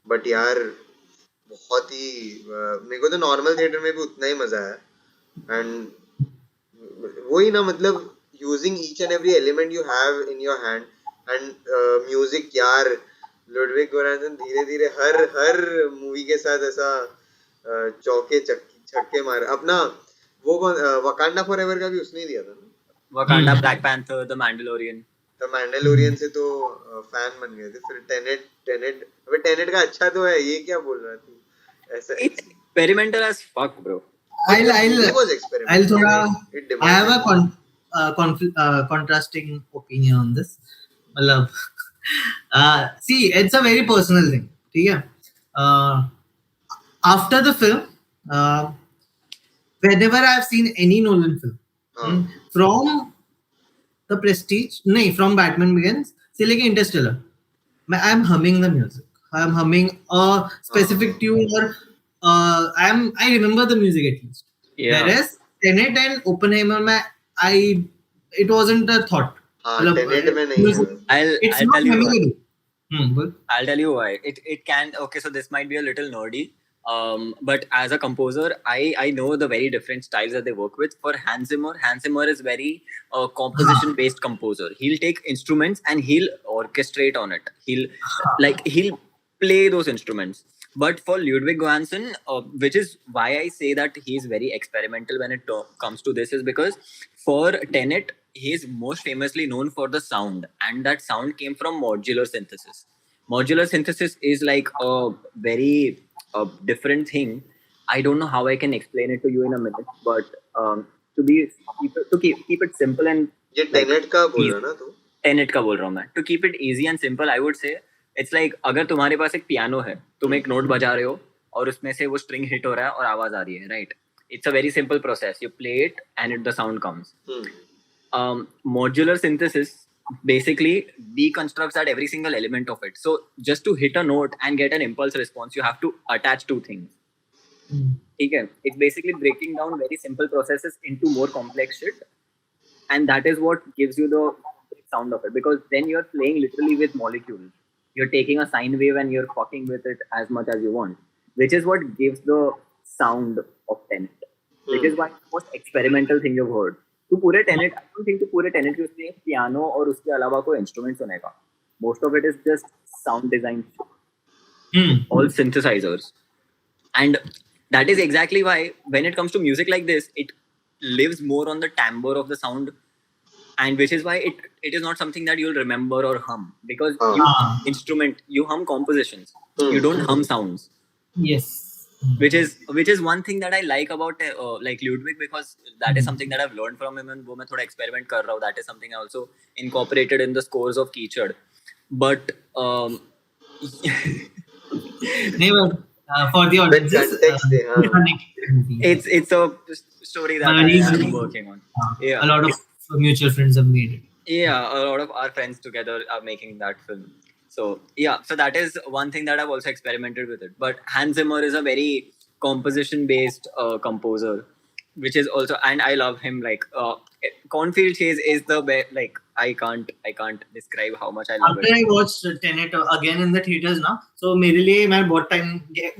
But यार बहुत ही मेरे को तो normal theater में भी उतना ही मजा आया. And वही ना, मतलब using each and every element you have in your hand and music यार, लुडविग गोरांसन धीरे धीरे हर मूवी के साथ ऐसा चौके छक्के मार. अपना वो वकांडा फॉरएवर का भी उसने ही दिया था ना. Wakanda, Black Panther, The Mandalorian. तो मैंडलोरियन से तो फैन बन गए थे. फिर टेनेट अबे टेनेट का अच्छा तो है, ये क्या बोल रहा है तू ऐसा. It's experimental as fuck, bro. I'll थोड़ा I have a contrasting opinion on this. Matlab, see, it's a very personal thing. Okay? After the film, uh, whenever I've seen any Nolan film, हाँ from The Prestige, no, from Batman Begins, say like Interstellar, I'm humming the music. I'm humming a specific हाँ tune, or I remember the music at least. Yeah. Whereas Tenet and Oppenheimer, I it wasn't a thought. हाँ मतलब, Tenet में नहीं है वो. it's I'll not tell you why. memorable. Good. I'll tell you why. It can, okay, so this might be a little nerdy. But as a composer, I know the very different styles that they work with. For Hans Zimmer is very composition based composer. He'll take instruments and he'll orchestrate on it. He'll play those instruments. But for Ludwig Göransson, which is why I say that he's very experimental when it comes to this, is because for Tenet, he's most famously known for the sound, and that sound came from modular synthesis. Modular synthesis is like a very different thing. I don't know how I can explain it to you in a minute, but to be keep it simple and ये like Tenet का बोल रहा ना तू. Tenet का बोल रहा हूँ मैं. To keep it easy and simple, I would say it's like अगर तुम्हारे पास एक पियानो है, तुम एक नोट बजा रहे हो और उसमें से वो स्ट्रिंग हिट हो रहा है और आवाज आ रही है, right? It's a very simple process. You play it and it the sound comes. Modular synthesis basically deconstructs that every single element of it. So just to hit a note and get an impulse response, you have to attach two things. Okay? It's basically breaking down very simple processes into more complex shit, and that is what gives you the sound of it, because then you're playing literally with molecules. You're taking a sine wave and you're fucking with it as much as you want, which is what gives the sound of Tenet, which is why it's the most experimental thing you've heard. तू पूरे Tenet, I don't think तू पूरे Tenet के उसमें piano और उसके अलावा कोई इंस्ट्रूमेंट सुनेगा. Most of it is just sound design, all synthesizers. And that is exactly why when it comes to music like this, it lives more on the timbre of the sound, and which is why it is not something that you'll remember or hum, because you instrument, you hum compositions, you don't hum sounds. Yes. Which is one thing that I like about like Ludwig, because that is something that I've learned from him, and वो मैं थोड़ा experiment कर रहा हूँ. That is something I also incorporated in the scores of Keechad. But नहीं, for the audience, context है, हाँ. it's a story that I'm working on. Yeah. A lot of mutual friends have made it. Yeah, a lot of our friends together are making that film. So yeah, so that is one thing that I've also experimented with it. But Hans Zimmer is a very composition-based composer, which is also, and I love him. Like Cornfield Chase is the best. Like I can't describe how much I love After it. I watched Tenet again in the theaters ना, so मेरे लिए मैं बहुत time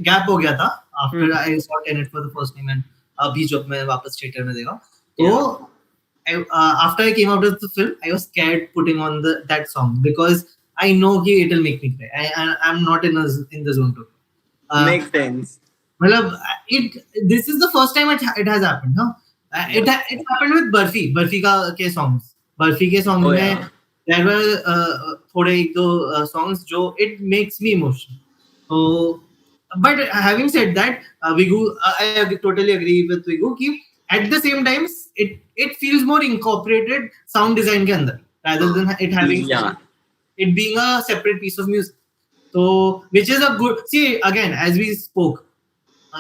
gap हो गया था after I saw Tenet for the first time, and अभी जब मैं वापस theater में देखा, तो after I came out of the film, I was scared putting on that song, because I know it will make me cry. I'm not in the zone to. Makes sense. मतलब this is the first time it has happened, huh? It happened with Barfi के songs. Barfi के songs में there were थोड़े एक दो songs जो it makes me emotional. So, but having said that, Vigu, I totally agree with Vigu कि at the same time it feels more incorporated sound design के अंदर, rather than it having it being a separate piece of music. So, which is a good, see, again, as we spoke,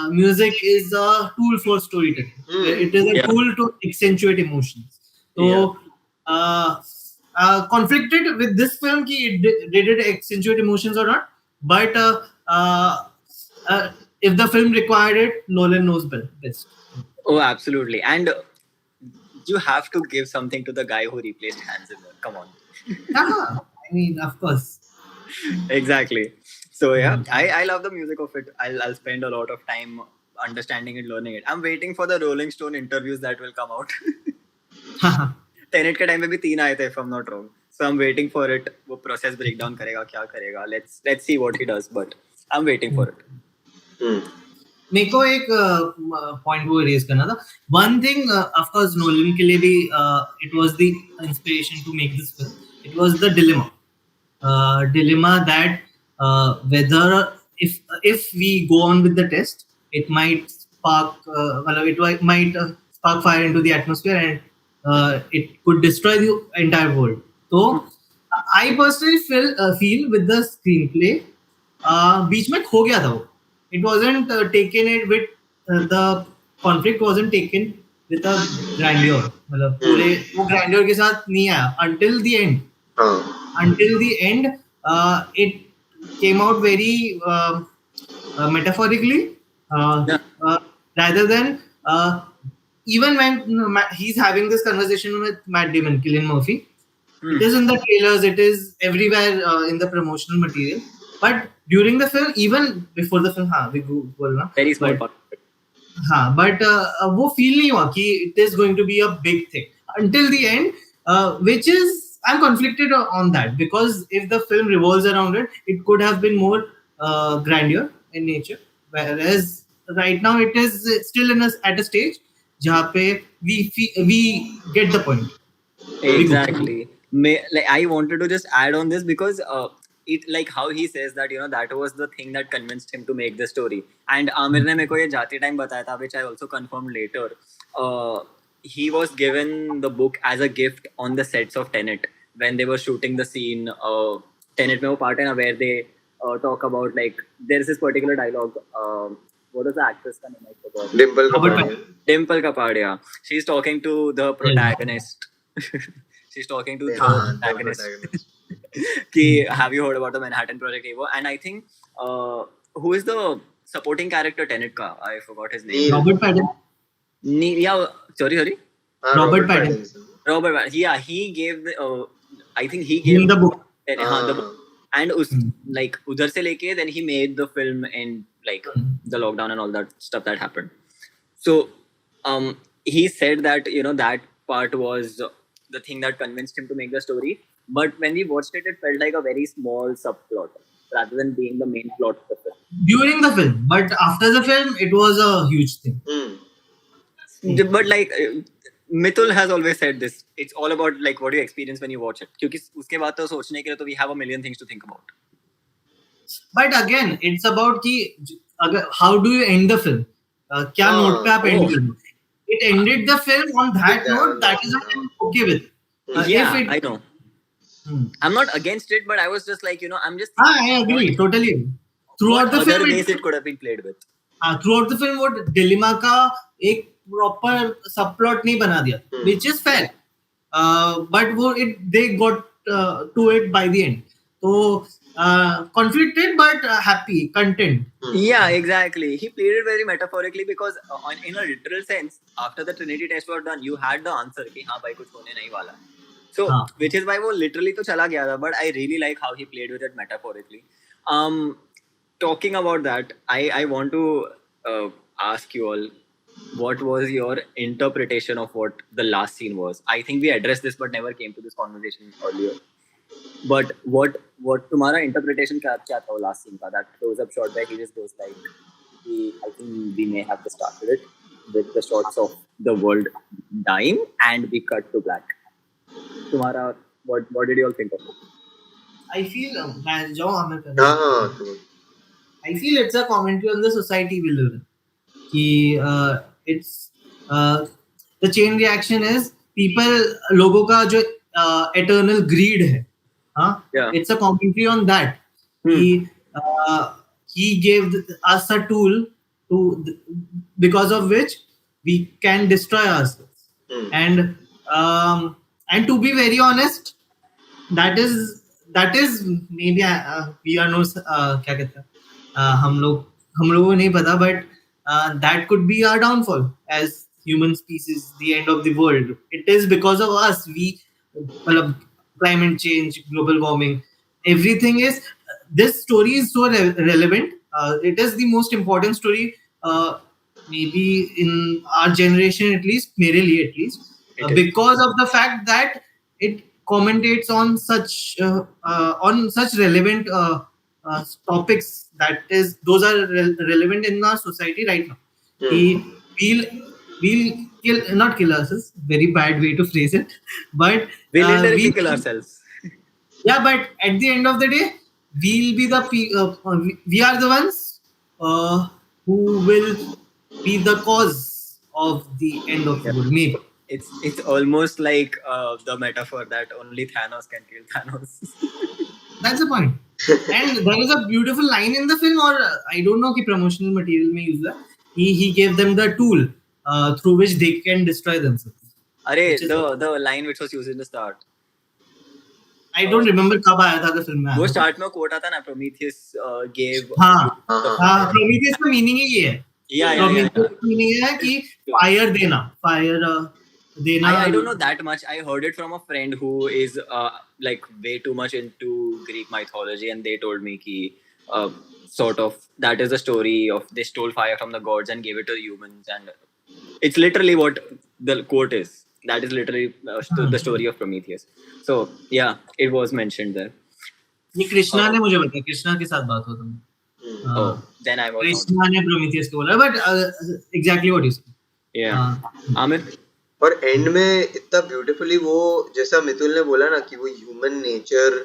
music is a tool for storytelling. It is a tool to accentuate emotions. So conflicted with this film ki did it accentuate emotions or not, but if the film required it, Nolan knows best. Oh, absolutely. And you have to give something to the guy who replaced Hans Zimmer. Come on. I mean, of course. Exactly. So yeah, I love the music of it. I'll spend a lot of time understanding it, learning it. I'm waiting for the Rolling Stone interviews that will come out. Tenet के time में भी 3 आए थे, if I'm not wrong. So I'm waiting for it. वो process breakdown करेगा, क्या करेगा? Let's see what he does. But I'm waiting for it. मेरे को एक पॉइंट वो रेज करना था. One thing, of course Nolan के लिए भी it was the inspiration to make this film. It was the dilemma that whether if we go on with the test, it might spark spark fire into the atmosphere, and it could destroy the entire world. So I personally feel with the screenplay, बीच में खो गया था वो. It wasn't taken it with the conflict wasn't taken with a grandeur. मतलब पूरे वो grandeur के साथ नहीं आया until the end. Until the end, it came out very metaphorically, Yeah. rather than even when he's having this conversation with Matt Damon, Cillian Murphy. It is in the trailers, it is everywhere in the promotional material. But during the film, even before the film, हाँ, we बोलना. Very small But part. हाँ, but वो feel नहीं हुआ कि it is going to be a big thing until the end, which is I'm conflicted on that, because if the film revolves around it, it could have been more grandeur in nature, whereas right now it is still at a stage जहाँ पे we get the point. Exactly. Like I wanted to just add on this because it like how he says that that was the thing that convinced him to make the story. And Amir ne मेरे को ये जाते time बताया था, which I also confirmed later. He was given the book as a gift on the sets of Tenet when they were shooting the scene. Tenet में वो part है ना where they talk about like there's this particular dialogue. What was the actress का name? I forgot. Dimple Kapadia. Dimple Kapadia. She's talking to the protagonist. She's talking to the protagonist. Ki, have you heard about the Manhattan Project Evo? And I think who is the supporting character Tenet ka? I forgot his name. Robert Pattinson. Yeah, sorry. Robert Pattinson. Robert Pattinson. Yeah, he gave the. I think he gave the book. The book. And like udhar se leke, then he made the film in like the lockdown and all that stuff that happened. So he said that that part was the thing that convinced him to make the story. But when we watched it, it felt like a very small subplot rather than being the main plot of the film. During the film, but after the film, it was a huge thing. But like Mithul has always said this. It's all about like what you experience when you watch it. क्योंकि उसके बाद तो सोचने के लिए तो we have a million things to think about. But again, it's about कि how do you end the film? क्या note पे आप end करोगे? It ended the film on that note. That is what I'm okay with. I know. I'm not against it, but I was just like I'm just. I agree totally. Throughout the film, ways it could have been played with. Throughout the film, वो dilemma का एक proper subplot नहीं बना दिया, which is fair. But they got to it by the end. So conflicted but happy, content. Yeah, exactly. He played it very metaphorically because in a literal sense, after the Trinity test was done, you had the answer कि हाँ भाई कुछ होने नहीं वाला. So which is why वो literally तो चला गया था. But I really like how he played with it metaphorically. Talking about that, I want to ask you all, what was your interpretation of what the last scene was? I think we addressed this but never came to this conversation earlier. But what तुम्हारा interpretation क्या था वो last scene का? That close-up shot where he just goes like, I think we may have started it with the shots of the world dying and we cut to black. तुम्हारा what did you all think of it? I feel I feel it's a commentary on the society we live in. It's the chain reaction is people लोगों का जो eternal greed है. Yeah. It's a commentary on that. He gave us a tool because of which we can destroy ourselves. And to be very honest, that is maybe we are no क्या कहते हैं हम लोगों को नहीं पता, but that could be our downfall as human species, the end of the world. It is because of us. Climate change, global warming, everything is. This story is so relevant. It is the most important story, maybe in our generation at least, मेरे लिए at least, because of the fact that it commentates on such relevant topics those are relevant in our society right now. We'll not kill ourselves. Very bad way to phrase it, but we'll literally kill ourselves. Yeah, but at the end of the day, we'll be we are the ones who will be the cause of the end of the world. Maybe. it's almost like the metaphor that only Thanos can kill Thanos. That's the point. And there is a beautiful line in the film, or I don't know कि promotional material में use है. He gave them the tool through which they can destroy themselves. अरे the line which was used in the start. I don't remember कब आया था the film में. वो start में quote आता ना, Prometheus gave. हाँ Prometheus का meaning ही ये है. Prometheus का meaning है कि fire देना, देना. I don't know that much. I heard it from a friend who is like way too much into Greek mythology, and they told me ki sort of that is the story of they stole fire from the gods and gave it to the humans, and it's literally what the quote is. That is literally the story of Prometheus. So yeah, it was mentioned there. ये कृष्णा ने मुझे बताया, कृष्णा के साथ बात हुआ था. Oh, then I was. Krishna ने Prometheus को बोला, but exactly what you said. Yeah. Amit. और एंड में इतना ब्यूटीफुली वो जैसा मितुल ने बोला ना कि वो ह्यूमन नेचर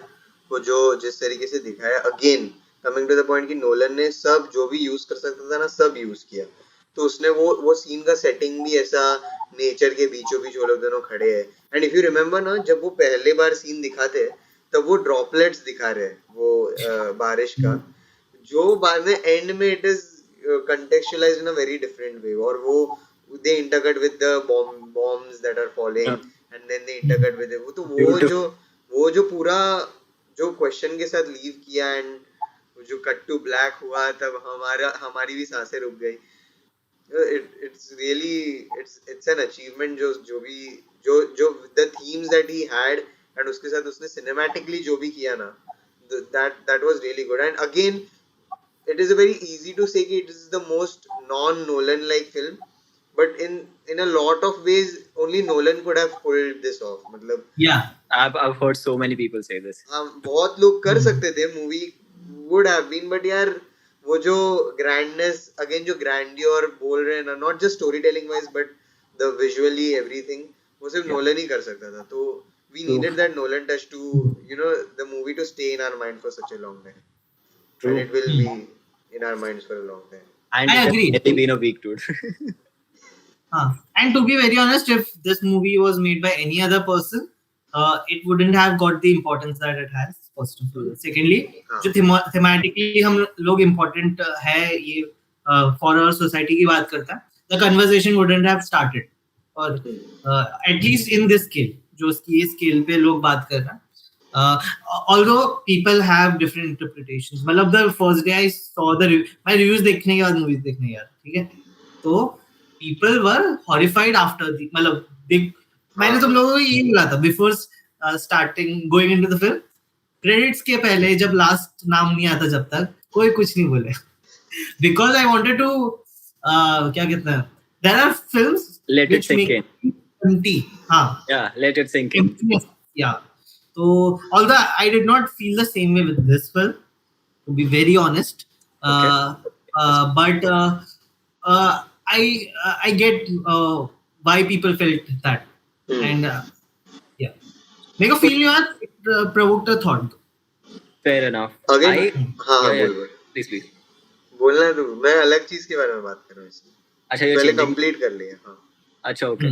को जो जिस तरीके से दिखाया, again coming to the point कि नोलन ने सब जो भी यूज कर सकता था ना सब यूज किया. तो उसने वो सीन का सेटिंग भी ऐसा नेचर के बीचों बीच वो लोग दोनों खड़े हैं. एंड इफ यू रिमेम्बर ना, जब वो पहले बार सीन दिखाते तब वो ड्रॉपलेट्स दिखा रहे वो बारिश का, जो बाद में एंड में it is contextualized in a very different way. और वो they intercut with the bombs that are falling, and then they intercut with it. तो वो जो पूरा जो क्वेश्चन के साथ लीव किया एंड जो कट टू ब्लैक हुआ तब हमारी भी सांसें रुक गई. It's really it's an achievement जो भी जो the themes that he had and उसके साथ उसने cinematically जो भी किया ना, that was really good. And again it is very easy to say it is the most non-Nolan like film, but in a lot of ways only Nolan could have pulled this off. मतलब yeah, I've heard so many people say this. बहुत लोग कर सकते थे, movie would have been, but यार वो जो grandness, again जो grandeur बोल रहे हैं ना, not just storytelling wise but the visually everything, वो सिर्फ Nolan ही कर सकता था. तो we needed that Nolan touch to, you know, the movie to stay in our mind for such a long time. And it will be in our minds for a long time. And I agree. It's been a week, dude. And to be very honest, if this movie was made by any other person, it wouldn't have got the importance that it has. First of all, secondly, जो thematically हम लोग important है ये for our society की बात करता है, the conversation wouldn't have started, or at least in this scale, जो इसकी scale पे लोग बात कर रहे हैं. Although people have different interpretations. मतलब the first day I saw my reviews देखने के बाद movies देखने यार, ठीक है, तो people were horrified after the मतलब मैंने तुम लोगों को ये बोला था before starting going into the film, credits के पहले जब last नाम नहीं आता जब तक कोई कुछ नहीं बोले, because I wanted to क्या कहते हैं, there are films let it sink in empty. हाँ, yeah, let it sink in. Yeah. So although I did not feel the same way with this film, to be very honest, but I get why people felt that, and yeah, make a feel यार, it provoked a thought. Fair enough. Again, हाँ please बोलना तो मैं अलग चीज के बारे में बात कर रहा हूँ इसमें. अच्छा ये पहले कंप्लीट कर लिया. हाँ अच्छा okay.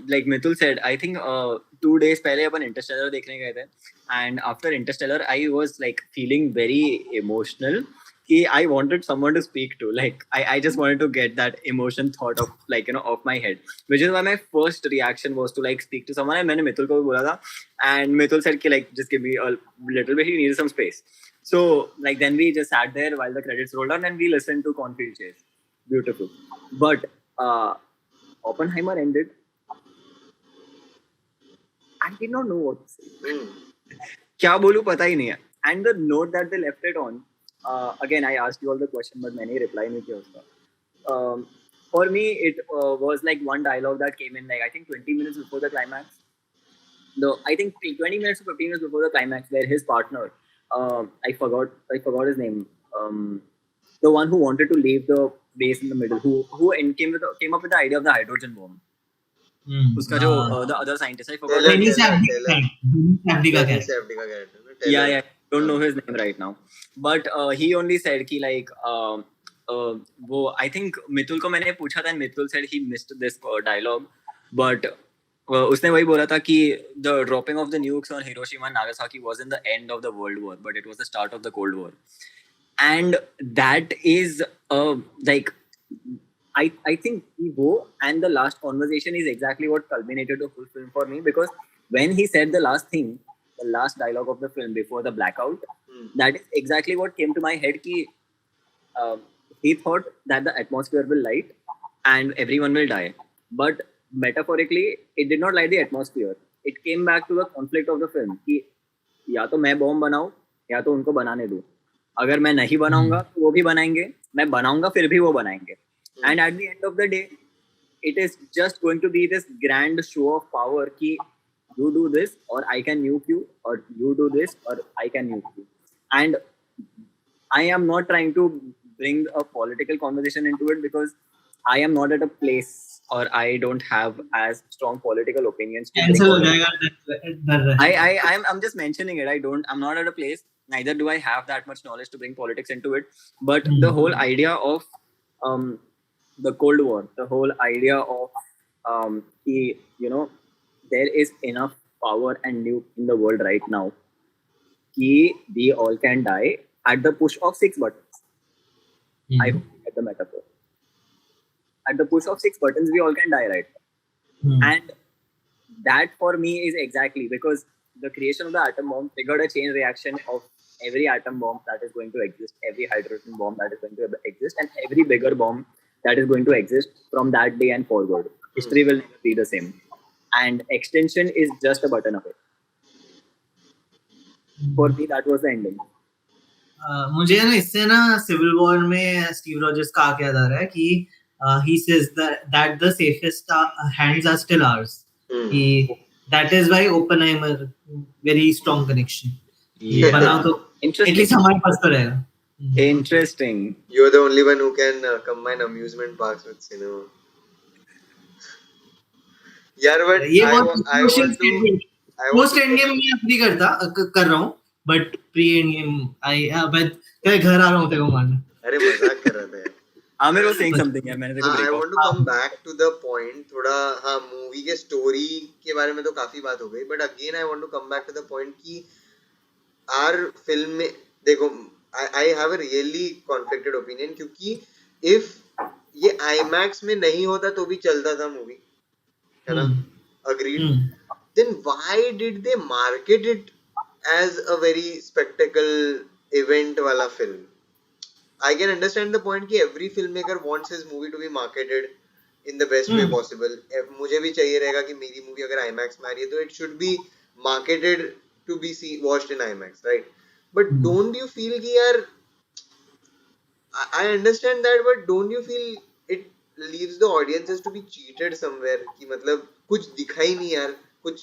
Like Mitul said, I think 2 days पहले अपन Interstellar देखने गए थे, and after Interstellar I was like feeling very emotional. I wanted someone to speak to. Like I just wanted to get that emotion thought of like, you know, off my head, which is why my first reaction was to like speak to someone. And मैंने Mitul को भी बोला था, and Mitul said कि like just give me a little bit. He needed some space. So like then we just sat there while the credits rolled on and we listened to Cornfield Chase. Beautiful. But Oppenheimer ended. I did not know what to say. क्या बोलूं पता ही नहीं है. And the note that they left it on, again I asked you all the question but मैंने reply नहीं किया उसका. For me it was like one dialogue that came in like I think 20 minutes before the climax. I think 20 minutes to 15 minutes before the climax, where his partner, I forgot his name, the one who wanted to leave the base in the middle, who came up with the idea of the hydrogen bomb. उसका जो the other scientist, I forgot. Dennis Abdi का character. Yeah, don't know his name right now, but he only said कि like वो I think Mitul को मैंने पूछा था and Mitul said he missed this dialogue, but उसने वही बोला था कि the dropping of the nukes on Hiroshima and Nagasaki wasn't the end of the World War, but it was the start of the Cold War. And that is like I think Evo and the last conversation is exactly what culminated the full film for me, because when he said the last thing, the last dialogue of the film before the blackout, that is exactly what came to my head. Ki, he thought that the atmosphere will light and everyone will die, but metaphorically it did not light the atmosphere. It came back to the conflict of the film कि या तो मैं bomb बनाऊं या तो उनको बनाने दूं. अगर मैं नहीं बनाऊंगा तो वो भी बनाएंगे, मैं बनाऊंगा फिर भी वो बनाएंगे. And at the end of the day, it is just going to be this grand show of power कि you do this or I can nuke you, or you do this or I can nuke you. And I am not trying to bring a political conversation into it, because I am not at a place, or I don't have as strong political opinions to bring. Cancel हो जाएगा डर रहा है. I'm just mentioning it. I'm not at a place, neither do I have that much knowledge to bring politics into it. But the whole idea of the Cold War, the whole idea of you know, there is enough power and nuke in the world right now कि we all can die at the push of 6 buttons. I hope you get the metaphor. At the push of 6 buttons, we all can die right now. And that for me is exactly because the creation of the atom bomb triggered a chain reaction of every atom bomb that is going to exist, every hydrogen bomb that is going to exist, and every bigger bomb that is going to exist from that day and forward. History will never be the same. And extinction is just a button of it. For me, that was the ending. मुझे ना इससे ना civil war में Steve Rogers का क्या याद आ रहा है कि he says that the safest hands are still ours. That is why Oppenheimer very strong connection. बना तो at least हमारे पास तो रहेगा. Interesting. You're the only one who can combine amusement parks with cinema. यार but I want to post Endgame मैं अभी कर रहा हूँ, but pre Endgame but मैं घर आ रहा हूँ तेरे को मारना. अरे मजाक कर रहा था यार. Amir was saying something यार, मैंने तेरे को I want to come back to the point. थोड़ा हाँ मूवी के स्टोरी के बारे में तो काफी बात हो गई, but again I want to come back to the point कि our फिल्म में देखो I have a really conflicted opinion, क्योंकि if ये IMAX में नहीं होता तो भी चलता था मूवी, है ना? Agreed. Then why did they market it as a very spectacle event wala film? I can understand the point कि every filmmaker wants his movie to be marketed in the best way possible. मुझे भी चाहिए रहेगा कि मेरी movie अगर IMAX में आ रही है तो it should be marketed to be watched in IMAX, right? But don't you feel कि यार I understand that, but don't you feel it leaves the audiences to be cheated somewhere कि मतलब कुछ दिखा ही नहीं यार, कुछ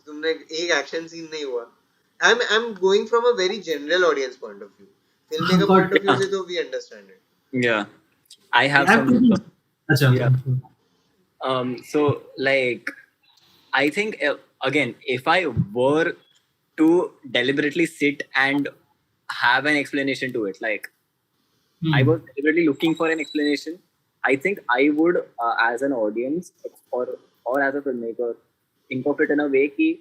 तुमने एक एक्शन सीन नहीं हुआ. I'm going from a very general audience point of view. Filmmaker point of view से तो we understand it. Yeah, I have some. अच्छा. Yeah. So like, I think again, if I were to deliberately sit and have an explanation to it, like I was deliberately looking for an explanation, I think I would, as an audience or as a filmmaker, think of it in a way कि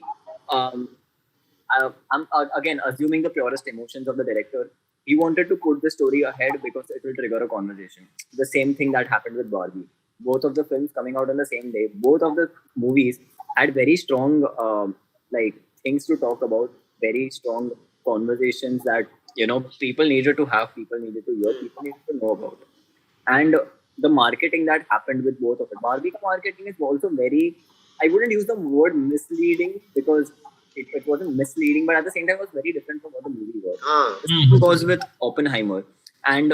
I'm again assuming the purest emotions of the director. He wanted to put the story ahead because it will trigger a conversation. The same thing that happened with Barbie. Both of the films coming out on the same day. Both of the movies had very strong like things to talk about. Very strong conversations that people needed to have, people needed to hear, people needed to know about. And the marketing that happened with both of it. Barbie marketing is also very, I wouldn't use the word misleading because it wasn't misleading, but at the same time it was very different from what the movie was. It was with Oppenheimer. And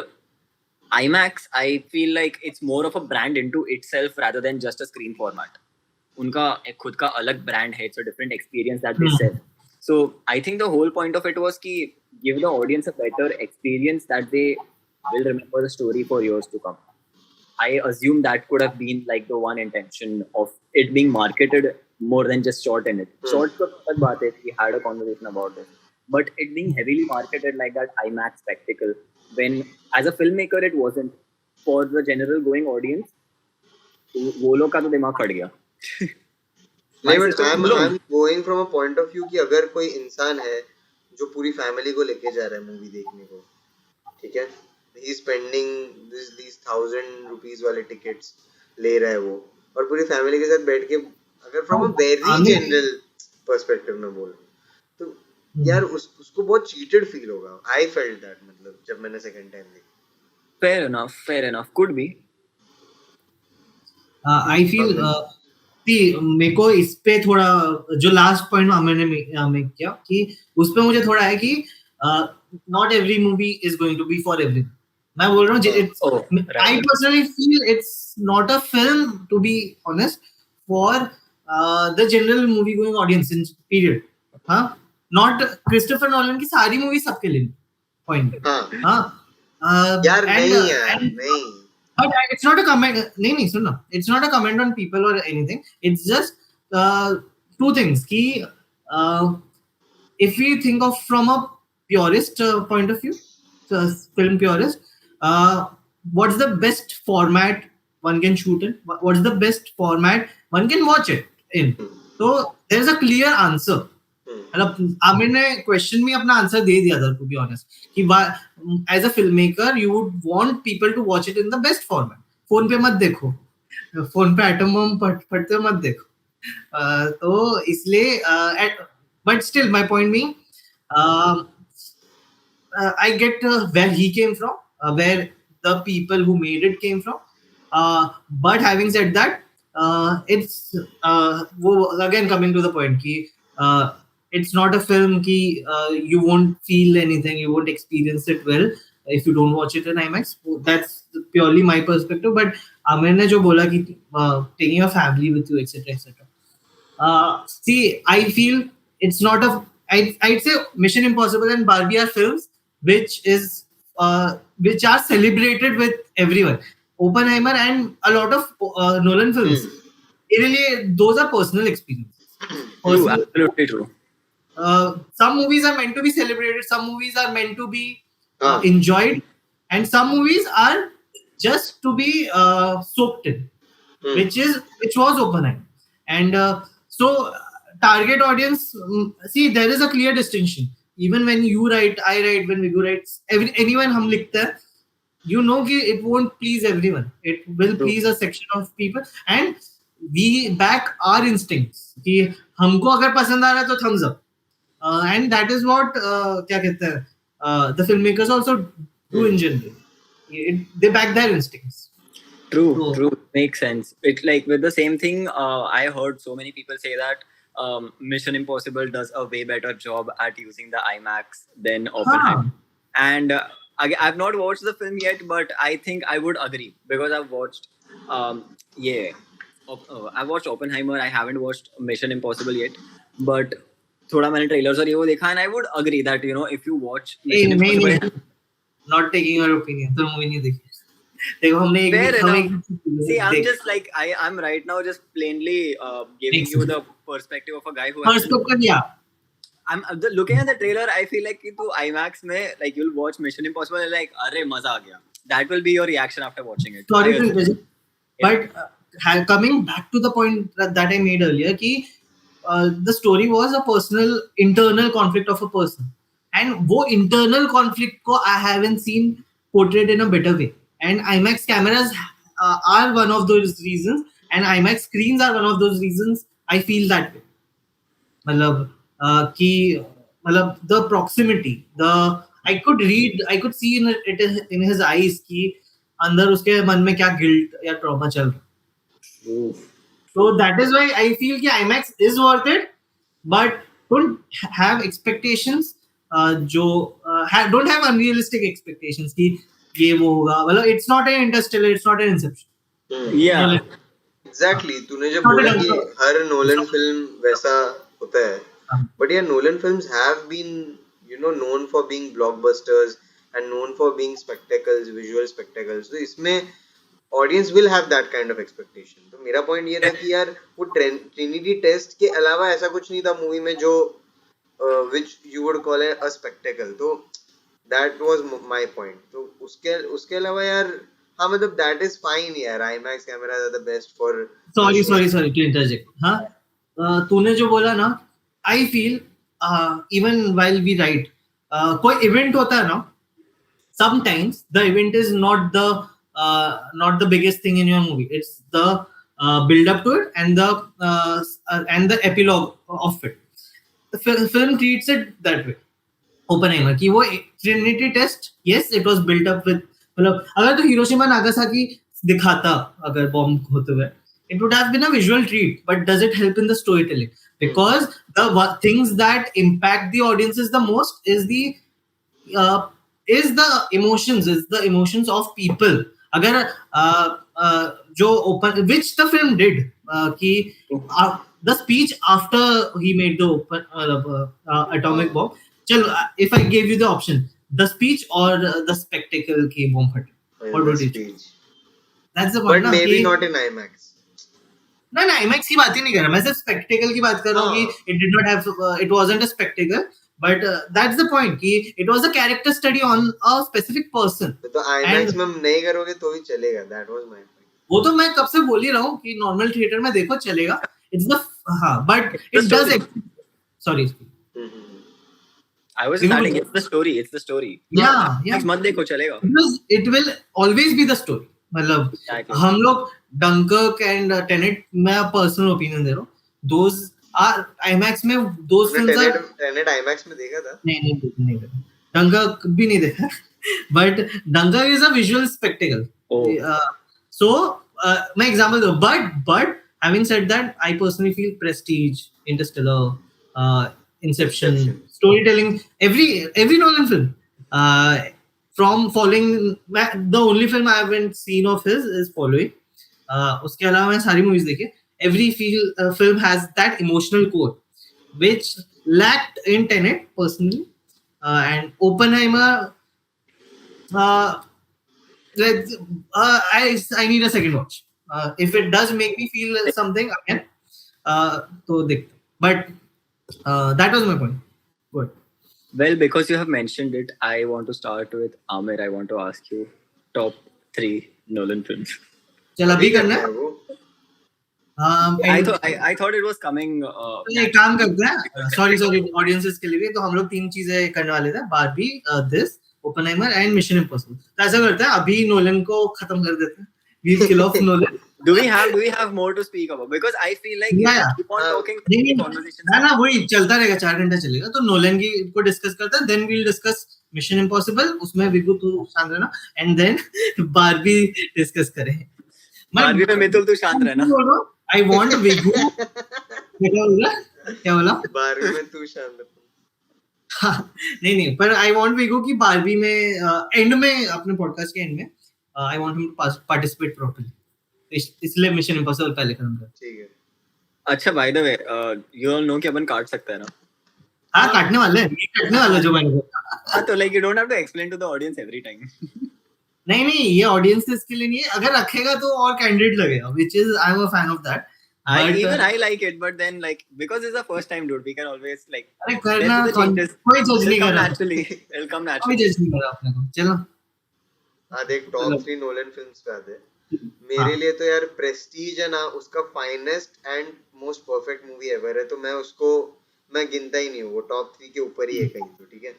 IMAX, I feel like it's more of a brand into itself rather than just a screen format. उनका एक खुद का अलग brand है, it's a different experience that they sell. So I think the whole point of it was to give the audience a better experience that they will remember the story for years to come. I assume that could have been like the one intention of it being marketed more than just short in it. Short to अलग बात है, we had a conversation about it. But it being heavily marketed like that IMAX spectacle, when as a filmmaker it wasn't. for the general going audience, वो लोग का तो दिमाग फट गया. My नहीं बट sister, तुम आई लोग am going from a point of view कि अगर कोई इंसान है जो पूरी फैमिली को लेके जा रहा है मूवी देखने को, ठीक है, ही स्पेंडिंग दिस 1000 रुपीज वाले टिकट्स ले रहा है वो, और पूरी फैमिली के साथ बैठ के, अगर from a very Aamir general perspective में बोल, तो यार उसको बहुत चीटेड फील होगा. आई फेल्ट दैट, मतलब जब मैंने सेकंड टाइम देखी. fair enough, could be. I feel मेरे को इस पे थोड़ा जो लास्ट पॉइंट मैंने मेक किया कि उस पे मुझे थोड़ा है कि not every movie is going to be for every. मैं बोल रहा हूँ it's Oh, I right. Personally feel it's not a film to be honest for the general movie going audience in period. हाँ, नॉट क्रिस्टोफर नॉलन की सारी movie सबके लिए point. हाँ हाँ यार, एंड नहीं यार, एंड नहीं. but it's not a comment. नहीं सुन ना. It's not a comment on people or anything. It's just two things. कि if we think of from a purist point of view, so film purist, what's the best format one can shoot in? What's the best format one can watch it in? So there's a clear answer. मतलब आमिर ने question में अपना answer दे दिया था, to be honest, कि as a film maker you would want people to watch it in the best format. Phone पे मत देखो, फोन पे एटम बम फटते मत देखो. तो इसलिए but still my point meaning I get where he came from, where the people who made it came from. But having said that, it's again coming to the point कि it's not a film कि you won't feel anything, you won't experience it well if you don't watch it in IMAX. That's purely my perspective. But Aamir ने जो बोला कि taking your family with you, etc., etc. See, I feel it's not a. I'd say Mission Impossible and Barbie are films which are celebrated with everyone. Oppenheimer and a lot of Nolan films. Really, those are personal experiences. True, Personal. absolutely true. Some movies are meant to be celebrated. Some movies are meant to be हाँ. enjoyed, and some movies are just to be soaked in, which was Oppenheimer. And so target audience, see, there is a clear distinction. Even when you write, I write, when Vigu writes, anyone हम लिखते हैं, you know कि it won't please everyone. It will True. please a section of people, and we back our instincts कि हमको अगर पसंद आ रहा है तो thumbs up. And that is what क्या कहते हैं the filmmakers also do in general. They back their instincts. True, So- true. Makes sense. It's like with the same thing, I heard so many people say that Mission Impossible does a way better job at using the IMAX than Oppenheimer. And I've not watched the film yet, but I think I would agree because I've watched, I've watched Oppenheimer. I haven't watched Mission Impossible yet, but थोड़ा मैंने trailers और ये वो देखा, and I would agree that if you watch Mission Impossible, not taking your opinion, तो movie नहीं देखी. देखो हमने Fair enough. See, I'm देख- just like I'm right now just plainly giving Makes you sense. the perspective of a guy who First look कर दिया. I'm looking at the trailer. I feel like कि तू IMAX में like you'll watch Mission Impossible and like अरे मजा आ गया. That will be your reaction after watching it. Sorry I to assume. interrupt, but coming back to the point that I made earlier, कि the story was a personal internal conflict of a person, and वो internal conflict को I haven't seen portrayed in a better way. And IMAX cameras are one of those reasons, and IMAX screens are one of those reasons I feel that way. मतलब कि मतलब the proximity, I could see in his eyes कि अंदर उसके मन में क्या guilt या trauma चल रहा है. So that is why I feel कि IMAX is worth it, but don't have expectations जो don't have unrealistic expectations कि ये वो होगा. मतलब it's not an Interstellar, it's not an Inception. Yeah. Exactly. तूने जब बोला कि हर नोलन फिल्म वैसा होता है, बट यार Nolan films have been known for being blockbusters and known for being spectacles, visual spectacles. तो इसमें audience will have that kind of expectation. तो मेरा पॉइंट ये था कि यार वो ट्रिनिटी टेस्ट के अलावा ऐसा कुछ नहीं था मूवी में जो which you would call a spectacle. तो that was my point. तो उसके अलावा यार हाँ मतलब that is fine यार, IMAX cameras are the best for sorry shooting. Sorry sorry to interject. हाँ, तूने जो बोला ना, I feel even while we right, कोई इवेंट होता है ना, sometimes the event is not the biggest thing in your movie. It's the build up to it and the epilogue of it. The film treats it that way. Oppenheimer कि वो Trinity test, yes it was built up with, मतलब अगर तो Hiroshima Nagasaki दिखाता अगर bomb होते हुए, it would have been a visual treat, but does it help in the storytelling? Because things that impact the audiences the most uh, is the emotions of people. अगर जो open which the film did कि the speech after he made the atomic bomb. चलो, if I gave you the option, the speech or the spectacle की bomb फटे, what The would you choose? speech. That's the But point ना maybe कि not in IMAX. ना ना IMAX की बात ही नहीं कर रहा मैं, सिर्फ spectacle की बात कर रहा हूँ कि it did not have it wasn't a spectacle, but that's the point कि it was a character study on a specific person. तो IMAX में नहीं करोगे तो भी चलेगा. That was my point. वो तो मैं कब से बोल ही रहा हूँ कि नॉर्मल थिएटर में देखो चलेगा. It's the हाँ, but it does. Sorry. I was just adding, it's the story. It's the story. Yeah, yeah. मत देखो चलेगा. Because it will always be the story. मतलब हम लोग डंकर्क एंड टेनेट, मैं पर्सनल ओपिनियन दे रहा हूँ, those are IMAX में, those films are. Tenet IMAX में देखा था? नहीं देखा. डंकर्क भी नहीं देखा. But Dunkirk is a visual spectacle. So my example though, but having said that, I personally feel Prestige, Interstellar, Inception, storytelling, every Nolan film, from Following, the only film I haven't seen of his is Following. उसके अलावा मैं सारी movies देखी. Every film has that emotional core, which lacked in Tenet personally, and Oppenheimer. I need a second watch. If it does make me feel something again, तो देखते. But that was my point. Good. Well, because you have mentioned it, I want to start with Amir. I want to ask you top 3 Nolan films. चल अभी करना है. I thought it was coming. एक काम करते हैं. Sorry audiences के लिए भी, तो हम लोग 3 चीजें करने वाले थे. Barbie, this, Oppenheimer and Mission Impossible. तो ऐसा करते हैं, अभी नोलन को खत्म कर देते हैं. We'll kill off Nolan. Do we have more to speak about? Because I feel like keep on talking. ना वही चलता रहेगा, 4 घंटा चलेगा. तो नोलन की को डिस्कस करते हैं, then we'll discuss Mission Impossible. उसमें विगु तू शांत रहना, and then Barbie डिस्कस करें. Barbie में मितुल तू शांत रहना. I want विगु. क्या बोला? Barbie में तू शांत रहना. नहीं पर I want विगु की Barbie में एंड में, अपने पॉडकास्ट के एंड में, I want him to participate properly. इसलिए मिशन इम्पॉसिबल पहले खत्म कर. ठीक है. अच्छा, by the way, you all know कि अपन काट सकते हैं ना? हाँ, काटने वाले जो मैंने बोला. हाँ, तो like you don't have to explain to the audience every time. नहीं ये ऑडियंस के लिए नहीं है. अगर रखेगा तो और कैंडिडेट लगेगा, which is I am a fan of that. I like it, but then like because it's the first time, dude, we can always like. अरे करना, कोई जज नहीं कर रहा. It'll come naturally. कोई जज नहीं कर रहा अपने को. चलो. हाँ देख, टॉप 3 नोलन फिल्म्स पे आते हैं. मेरे लिए तो यार प्रेस्टीज है ना, उसका finest and most perfect movie ever है. तो मैं गिनता ही नहीं हूँ, वो टॉप 3 के ऊपर ही है कहीं तो. ठीक है.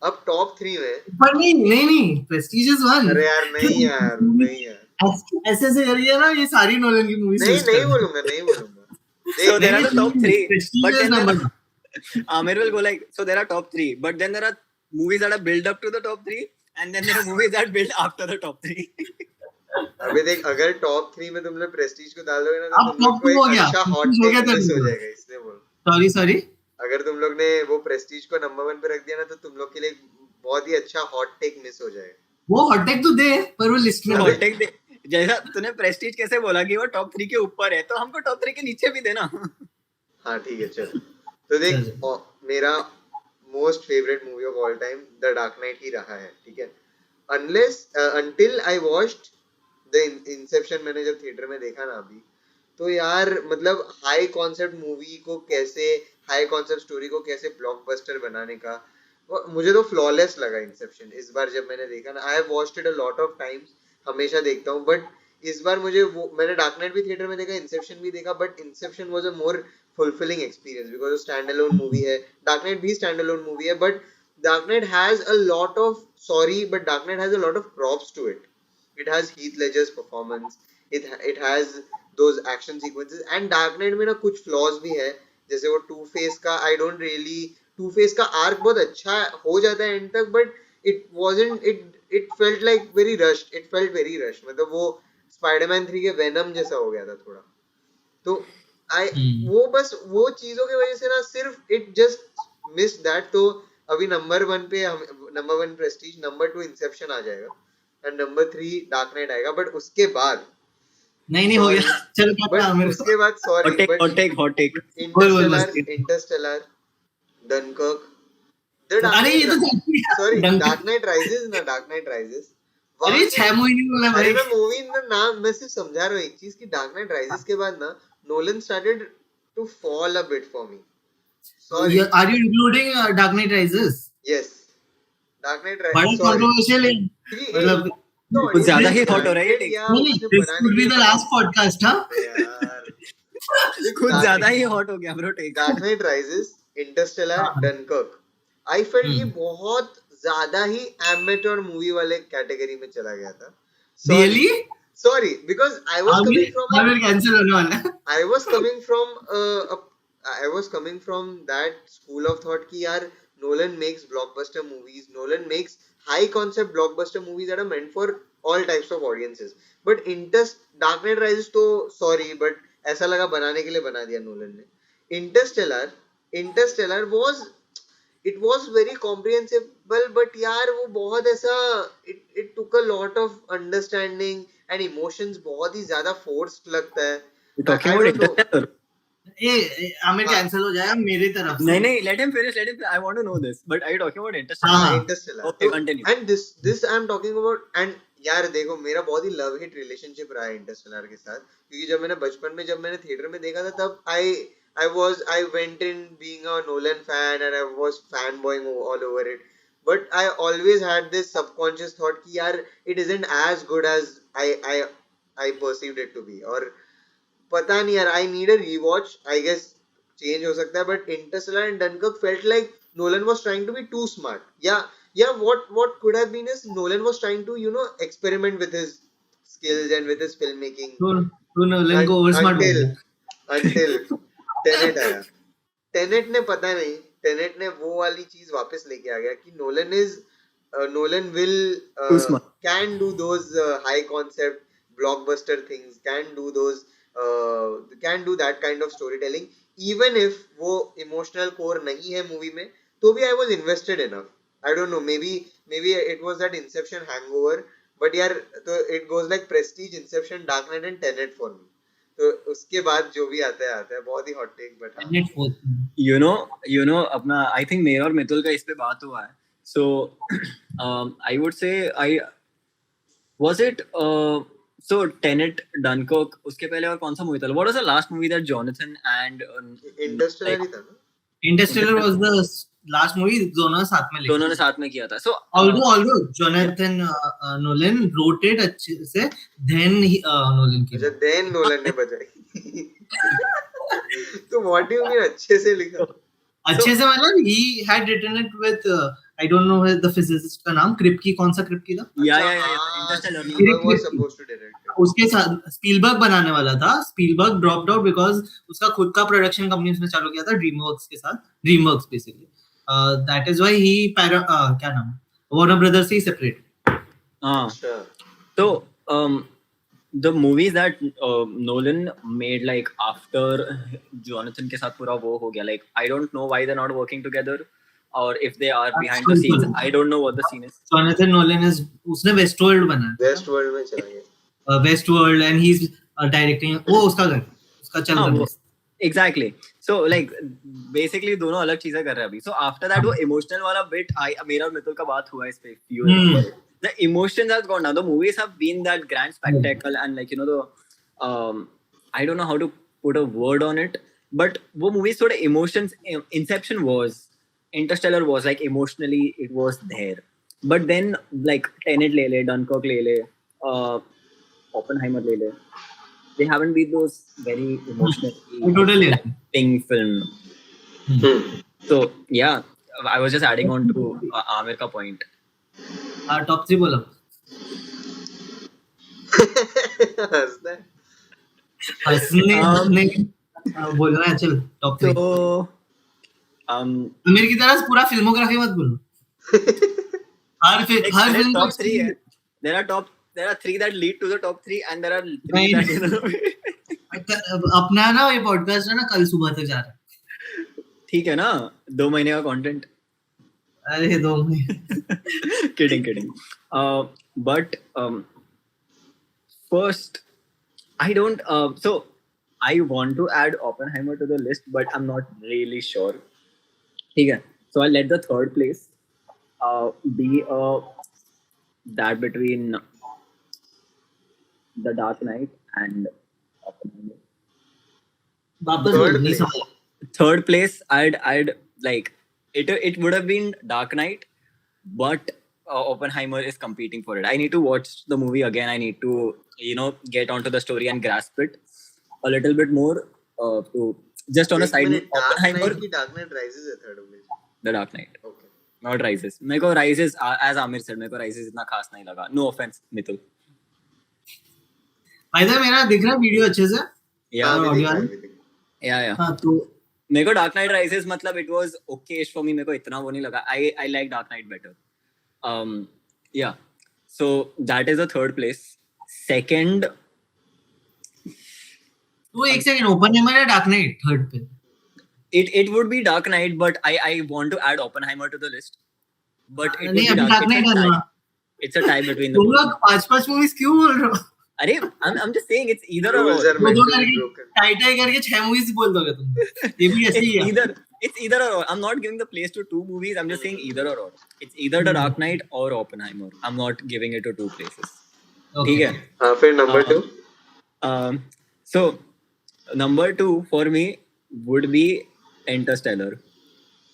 अब टॉप 3 में पर नहीं प्रेस्टीज इज वन. अरे यार नहीं यार ऐसे करिए ना, ये सारी नोलन की मूवीज. नहीं बोलूंगा. So there are the top 3, but then Amir will go like, so there are top 3, but then there are movies that are built up to the top 3, and then there are movies that build after the top 3. अबे देख, अगर top 3 में तुम लोग Prestige को डाल दोगे ना, तो तुम लोग को एक अच्छा हॉट टेक मिस हो जाएगा. इसलिए बोल. सॉरी अगर तुम लोग ने वो प्रेस्टीज को नंबर 1 पे रख दिया ना, तो तुम लोग के लिए बहुत ही अच्छा हॉट टेक मिस हो जाएगा. वो हॉट टेक तो दे, पर वो लिस्ट में हॉट टेक दे. जैसा तूने प्रेस्टीज कैसे बोला कि वो टॉप 3 के ऊपर है, तो हमको टॉप 3 के नीचे भी देना. हाँ ठीक है, चल. तो देख, मेरा most favourite movie of all time the Dark Knight ही रहा है. ठीक है. until I watched the Inception, मैंने जब थिएटर में देखा ना अभी, तो यार मतलब हाई कॉन्सेप्ट मूवी को कैसे, हाई कॉन्सेप्ट स्टोरी को कैसे ब्लॉकबस्टर बनाने का, मुझे तो फ्लॉलेस लगा इंसेप्शन. इस बार जब मैंने देखा ना, I have watched it a lot of times, हमेशा देखता हूँ, बट इस बार मुझे वो, मैंने डार्क नाइट भी थिएटर में देखा, इंसेप्शन भी देखा, but Inception was a more fulfilling experience because stand alone movie है. डार्क नाइट भी स्टैंड अलोन मूवी है, but Dark Knight has a lot of but Dark Knight has a lot of props to it. It has Heath Ledger's performance. It has those action sequences. And Dark Knight में ना कुछ flaws भी है. जैसे वो to face का to face का arc बहुत अच्छा हो जाता है एंड तक, but it felt like very rushed. It felt very rushed. मतलब वो स्पाइडरमैन 3 के वेनम जैसा हो गया था थोड़ा. तो आई वो बस वो चीजों की वजह से ना सिर्फ इट जस्ट मिस दैट. तो अभी नंबर 1 पे नंबर 1 प्रेस्टीज, नंबर 2 इंसेप्शन आ जाएगा एंड नंबर 3 डार्क नाइट आएगा. बट उसके बाद नहीं हो गया. चल बट उसके बाद sorry but hot take Interstellar, Dunkirk, अरे ये तो सॉरी डार्क नाइट राइजेस ना, डार्क नाइट राइजेस. अरे 6 महीने बोला भाई. अरे मैं मूवी का नाम मैं सिर्फ समझा रहा हूँ एक चीज कि डार्क नाइट राइजेस के बाद ना Nolan started to fall a bit for me. Sorry. Are you including Dark Knight Rises? Yes. Dark Knight Rises. बड़ा controversial है. मतलब कुछ ज्यादा ही hot हो रहा है ये. नहीं, this could be the last podcast, हाँ? यार. कुछ ज्यादा ही hot हो गया bro take. Dark Knight Rises, Interstellar, Dunkirk. I felt ये बहुत ज्यादा ही amateur मूवी वाले कैटेगरी में चला गया था. Really? Sorry, because I was coming from. I will cancel होने वाला. I was coming from that school of thought कि यार Nolan makes blockbuster movies. Nolan makes high concept blockbuster movies that are meant for all types of audiences. But Dark Knight Rises तो sorry, but ऐसा लगा बनाने के लिए बना दिया Nolan ने. Interstellar was very comprehensible, but यार वो बहुत ऐसा it took a lot of understanding and emotions. बहुत ही ज्यादा forced लगता है. Talking about Interstellar. Aamir cancel हो जाएगा मेरी तरफ से. नहीं let him finish. I want to know this, but are you talking about Interstellar? Interstellar. Okay, continue. And this I am talking about. And यार देखो मेरा बहुत ही लव हिट रिलेशनशिप रहा है इंटरस्टेलर के साथ, क्योंकि जब मैंने बचपन में जब मैंने थिएटर में देखा था तब I went in being a Nolan fan and I was fanboying all over it. But I always had this subconscious thought कि यार it isn't as good as I perceived it to be. और पता नहीं यार, I need a rewatch. I guess change हो सकता है, but Interstellar and Dunkirk felt like Nolan was trying to be too smart. या what could have been is Nolan was trying to experiment with his skills and with his film making. तो Nolan को over smart until Tenet आया. Tenet ने पता नहीं, Tenet ने वो वाली चीज वापस लेके आ गया कि Nolan will can do those high concept blockbuster things, can do that kind of storytelling, even if वो emotional core नहीं है मूवी में, तो भी I was invested enough. I don't know, maybe it was that Inception hangover, but यार तो it goes like Prestige, Inception, Dark Knight and Tenet for me. तो उसके बाद जो भी आता है बहुत ही hot take, but you know अपना I think मेरा और मितुल का इस पे बात हुआ है. So I would say was it so Tenet, Dunkirk, उसके पहले और कौन सा मूवी था? What was the last movie that Jonathan and Interstellar ही था ना? Interstellar was the last movie दोनों ने साथ में किया था. So although Jonathan Nolan wrote it अच्छे से, then Nolan किया. अच्छा, then Nolan ने बजाई. तो what do you mean अच्छे से लिखा? अच्छे से मतलब he had written it with I don't know the physicist का नाम, क्रिप्की, कौन सा क्रिप्की था? Interstellar. Spielberg was supposed to direct it. उसके साथ स्पीलबर्ग बनाने वाला था. स्पीलबर्ग ड्रॉप्ड आउट बिकॉज उसका खुद का प्रोडक्शन कंपनी उसने चालू किया था ड्रीमवर्क्स के साथ. DreamWorks basically that is why he क्या नाम वार्नर ब्रदर्स से सेपरेट. तो the movies that Nolan made like after Jonathan के साथ पूरा वो हो गया, like I don't know why they're not working together, or if they are behind the scenes. I don't know what the scene is. Jonathan Nolan is उसने Westworld बनाया. Westworld में चला गया. Westworld and he's directing वो उसका चल रहा है. Exactly. So like basically दोनों अलग चीजें कर रहे हैं अभी. So after that वो emotional वाला bit मेरा और मितुल का बात हुआ इस पे. The emotions have gone down. The movies have been that grand spectacle and like the I don't know how to put a word on it, but वो movies थोड़े emotions. Inception was, Interstellar was like emotionally it was there, but then like Tenet ले ले, Dunkirk ले ले, Oppenheimer ले ले. They haven't been those very emotional I totally agree. film. So yeah, I was just adding on to Amir ka point. Top 3 बोलो. हंसना है. हंसने नहीं बोलना है. चल टॉप 3. So मेरे की तरह पूरा फिल्मोग्राफी मत बोलो. हर फिल्म top 3 है. There are 3 that lead to the top 3 and there are 3 that अपना ना ये पॉडकास्ट है ना कल सुबह तक जा रहा है. ठीक है ना 2 महीने का कंटेंट. अरे 2 महीने. kidding. But first I don't so I want to add Oppenheimer to the list but I'm not really sure. ठीक है. So I'll let the third place be that between The Dark Knight and Oppenheimer. वापस बोल नहीं समझ. Third place, I'd like it would have been Dark Knight, but Oppenheimer is competing for it. I need to watch the movie again. I need to get onto the story and grasp it a little bit more. To just on a side note, Oppenheimer. Dark Knight Rises है third place. The Dark Knight. Okay. Not Rises. मेरे को Rises, as Amir said, मेरे को Rises इतना खास नहीं लगा. No offense, Mitul. भाई साहब मेरा दिख रहा है वीडियो अच्छे से. Yeah. हाँ तो मेरे को Dark Knight Rises मतलब it was okay for me. मेरे को इतना वो नहीं लगा. I like Dark Knight better. Yeah. So that is the third place. Second. तो एक सेकंड Oppenheimer या Dark Knight थर्ड पे. It would be Dark Knight, but I want to add Oppenheimer to the list. But it would नहीं be अभी Dark Knight है ना. It's a tie between the. तुम लोग 5 मूवीज क्यों बोल रहे हो? अरे I'm just saying it's either or. दो करके टाइटाई करके 6 मूवीज बोल दोगे तुम. ये भी ऐसे ही है. It's either or. I'm not giving the place to 2 movies. I'm just saying either or. It's either The Dark Knight or Oppenheimer. I'm not giving it to 2 places. Okay. ठीक है. हाँ फिर number 2. So number 2 for me would be Interstellar.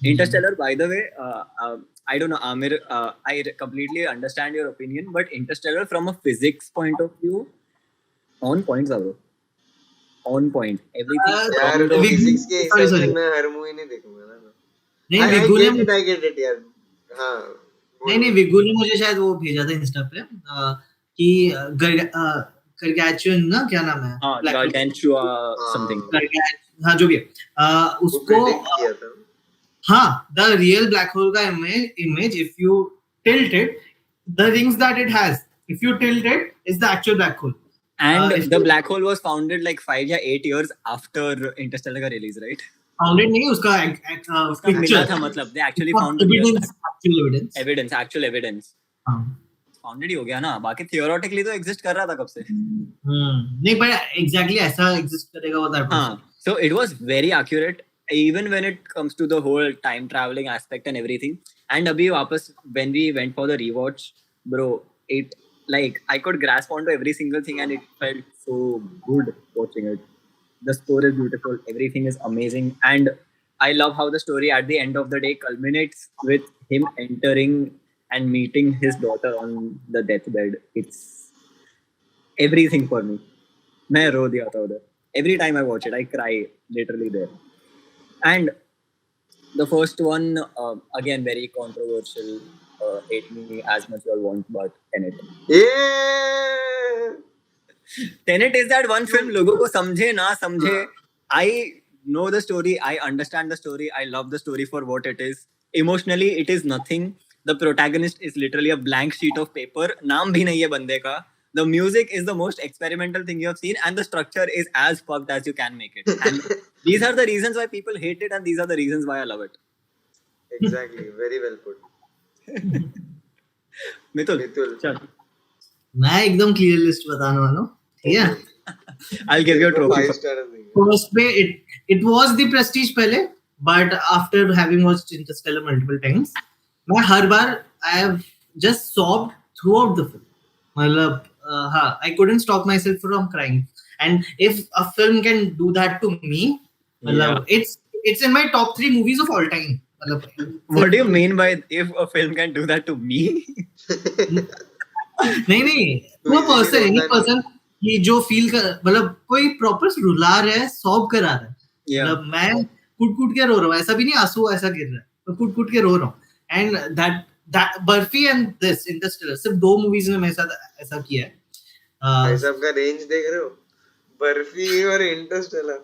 Interstellar, by the way, I don't know, Amir, I completely understand your opinion, but Interstellar from a physics point of view, on point, Zaro. On point. Everything. यार physics के हिसाब से मैं हर movie नहीं देखूंगा ना. नहीं विगू ने I get it यार. हाँ. नहीं विगू ने मुझे शायद वो भेजा था इंस्टा पे कि gargantuan ना क्या नाम है? हाँ gargantua something. हाँ जो भी है उसको किया था. हाँ the real black hole का image if you tilt it the rings that it has if you tilt it is the actual black hole. And the black hole was founded like 5 or 8 years after Interstellar का release, right? Founded नहीं उसका मिला था मतलब they actually found actual evidence. Founded ही हो गया ना. बाकी थियोरेटिकली तो एग्जिस्ट कर रहा था कब से. नहीं पर एग्जैक्टली ऐसा एग्जिस्ट करेगा वो दैट. हां so it was very accurate even when it comes to the whole time traveling aspect and everything. And abhi wapas when we went for the rewatch, bro, it like I could grasp onto every single thing and it felt so good watching it. The score is beautiful, everything is amazing, and I love how the story at the end of the day culminates with him entering and meeting his daughter on the deathbed. It's everything for me. मैं रो दिया था उधर. Every time I watch it, I cry literally there. And the first one, again, very controversial. Hate me as much as you want, but Tenet. Yeah. Tenet is that one film. लोगों को समझे ना समझे. I know the story. I understand the story. I love the story for what it is. Emotionally, it is nothing. The protagonist is literally a blank sheet of paper. नाम भी नहीं है बंदे का. The music is the most experimental thing you have seen, and the structure is as fucked as you can make it. And these are the reasons why people hate it, and these are the reasons why I love it. Exactly. Very well put. Mitul. चल. मैं एकदम clear list बताने वाला हूँ. ठीक है. I'll give you a trophy. 5 star. First पे it was the Prestige पहले, but after having watched Interstellar multiple times, मैं हर बार I have just sobbed throughout the film. मतलब I couldn't stop myself from crying. And if a film can do that to me, it's in my top 3 movies of all time. What do you mean by if a film can do that to me? नहीं तो वो easily person तो any होता नहीं। Person ये जो feel कर मतलब कोई प्रॉपर रुला रहा है सॉब करा रहा है Yeah. मतलब मैं कूट कूट के रो रहा हूँ ऐसा भी नहीं आंसू ऐसा गिर रहा है मैं कूट कूट के रो रहा हूँ and that barfi and this Interstellar सिर्फ 2 मूवीज ने मेरे साथ ऐसा किया है भाई अह, साहब का रेंज देख रहे हो, बर्फी और इंटरस्टेलर,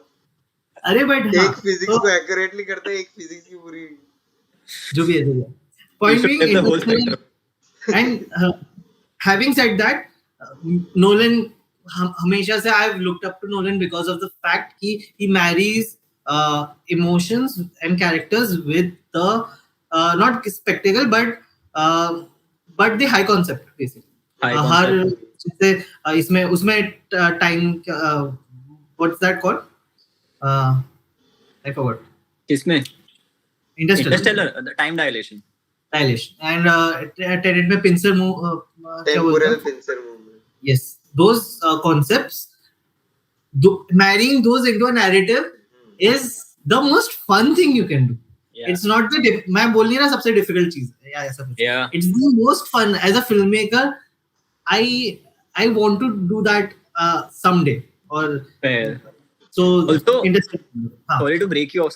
अरे बट हाँ एक फिजिक्स तो को एक्यूरेटली करते हैं, एक फिजिक्स की पूरी। जो भी है You point should being live the whole Interstellar spectrum. And having said that, Nolan हमेशा से I've looked up to Nolan because of the fact he marries emotions and characters with the not spectacle uh, but the high concept basically. High her concept. जैसे इसमें उसमें time what's that called? I forgot. किसमें? Interstellar. Interstellar, the time dilation. Dilation and Tenet में pincer move क्या बोलते temporal हैं? Pincer movement. Yes, those concepts, marrying those into a narrative is the most fun thing you can do. Yeah. It's not the मैं बोल नहीं रहा सबसे difficult चीज है या ऐसा कुछ. Yeah. It's the most fun as a filmmaker. I want to do that someday or Fair. so Also, interesting. sorry to break you off,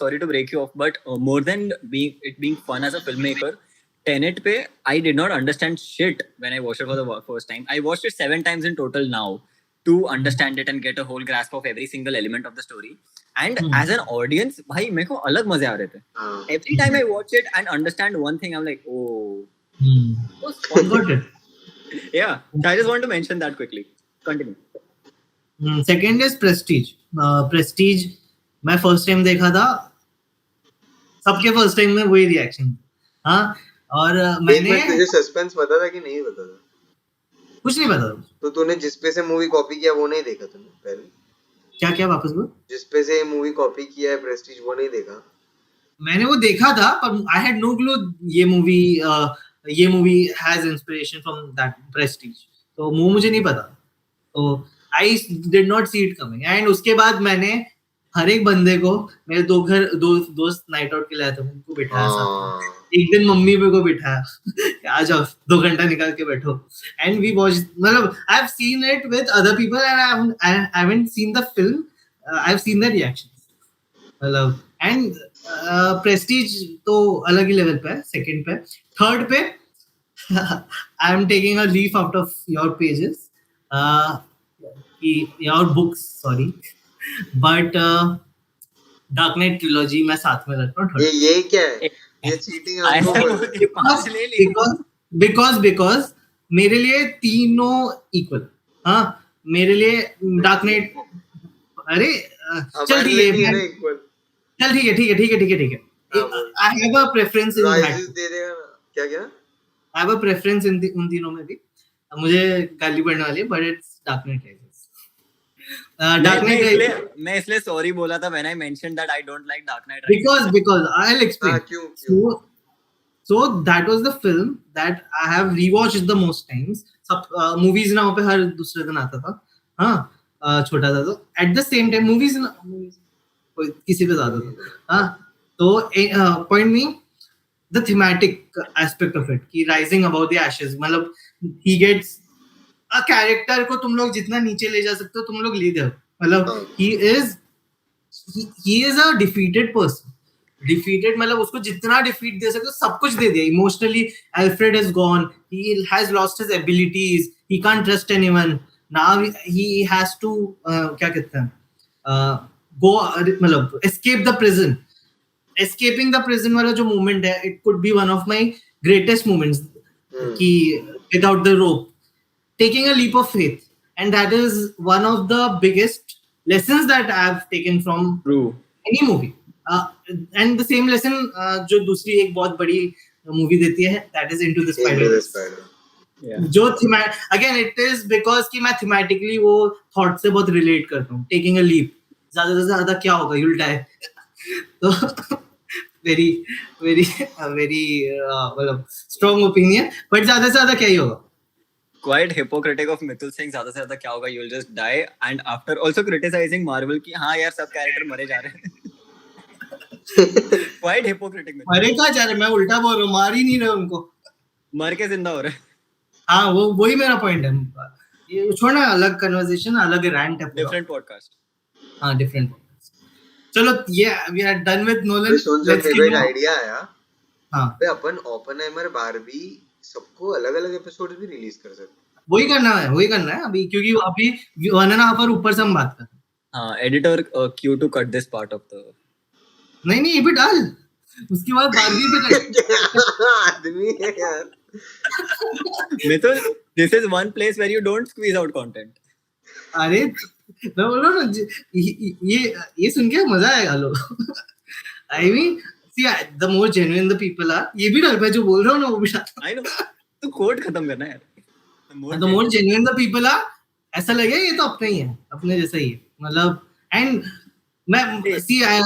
but more than being fun as a filmmaker, Tenet pe I did not understand shit when I watched it for the first time. I watched it 7 times in total now to understand it and get a whole grasp of every single element of the story. And as an audience, भाई मेरे को अलग मजे आ रहे थे. Every time I watch it and understand one thing, I'm like, oh, it was fun. Got it. Yeah. I just want to mention that quickly. Continue. Second is Prestige. Prestige मैं first time देखा था सबके first time में वही reaction हाँ और मैंने तुझे सस्पेंस पता था कि नहीं पता था? कुछ नहीं पता तो तूने जिस पे से मूवी कॉपी किया वो नहीं देखा तूने पहले? क्या क्या वापस बोल जिस पे से मूवी कॉपी किया है प्रेस्टीज वो नहीं देखा? मैंने वो देखा था पर आई हैड नो क्लू ये movie has inspiration from that Prestige तो वो मुझे नहीं पता तो I did not see it coming and उसके बाद मैंने हर एक बंदे को मेरे दोस्त नाइट आउट के लिए आए थे उनको बिठाया साथ में एक दिन मम्मी पे को बिठाया आ जाओ 2 घंटा निकाल के बैठो एंड वी वॉच मतलब I have seen it with other people and I haven't seen the film I have seen the reactions मतलब एंड प्रेस्टीज तो अलग ही लेवल पे है सेकंड पे थर्ड पे I am taking a leaf out of your pages your books sorry but dark night trilogy मैं साथ में रखता हूँ ये क्या है? ये चीटिंग हमको बिकॉज मेरे लिए तीनों इक्वल हाँ मेरे लिए डार्क नाइट अरे चल ठीक है I have a preference in raises दे देगा ना क्या क्या? आई हैव अ प्रेफरेंस इन उन तीनों में भी मुझे गाली पड़ने वाली है but it's dark Knight rises मैं इसलिए सॉरी बोला था when I mentioned that I don't like Dark Knight Rises. because I'll explain. क्यों? So that was the film that I have rewatched the most times. सब movies ना वहाँ पे हर दूसरे दिन आता था हाँ छोटा था तो at the same time movies किसी पे आता था हाँ तो point me the thematic aspect of it कि rising above the ashes मतलब he gets a character को तुम लोग जितना नीचे ले जा सकते हो तुम लोग ले जाओ मतलब he is a defeated person defeated मतलब उसको जितना defeat दे सकते हो सब कुछ दे दिया emotionally Alfred is gone he has lost his abilities he can't trust anyone now he has to क्या कहते हैं go मतलब escape the prison escaping the prison वाला जो moment है it could be one of my greatest moments कि without the rope taking a leap of faith and that is one of the biggest lessons that I have taken from any movie and the same lesson जो दूसरी एक बहुत बड़ी movie देती है that is Into the Spider-Verse जो again it is because कि मैं thematically वो thought से बहुत relate करता हूँ taking a leap ज़्यादा से ज़्यादा क्या होगा you'll die तो very मतलब strong opinion but ज़्यादा से ज़्यादा क्या ही होगा quite hypocritic of Mithul saying ज़्यादा से ज़्यादा क्या होगा you'll just die and after also criticizing Marvel कि हाँ यार सब कैरेक्टर मरे जा रहे हैं quite hypocritic मरे कहाँ जा रहे मैं उल्टा बोल रहा हूँ मार ही नहीं रहे उनको मर के जिंदा हो रहे हाँ वो वही मेरा पॉइंट है. ये छोड़ना, अलग कन्वर्सेशन, अलग रैंट है पूरा. Different podcast. हाँ डिफरेंट. चलो ये we are done with Nolan. सुन लेट्स मेरे को एक आइडिया आया. हाँ बे अपन ओपनहाइमर बारबी सबको अलग अलग एपिसोड भी रिलीज कर सकते. वही करना है अभी, क्योंकि अभी 1.5 hour ऊपर से हम बात कर रहे हैं. हाँ editor Q to cut this part of the. नहीं ये भी डाल, उसके बाद बारबी पे कर. आदमी है यार. Mithul, this is one place where you don't squeeze out content. अरे मैं बोल रहा हूँ ना, ये सुन के मजा आएगा लो. I mean see the more genuine the people are, ये भी डाल, मैं जो बोल रहा हूँ ना वो भी डाल. I know. तू कोड खत्म करना यार. The more genuine the people are, ऐसा लगे ये तो अपने ही है, अपने जैसा ही है मतलब. एंड मैं see I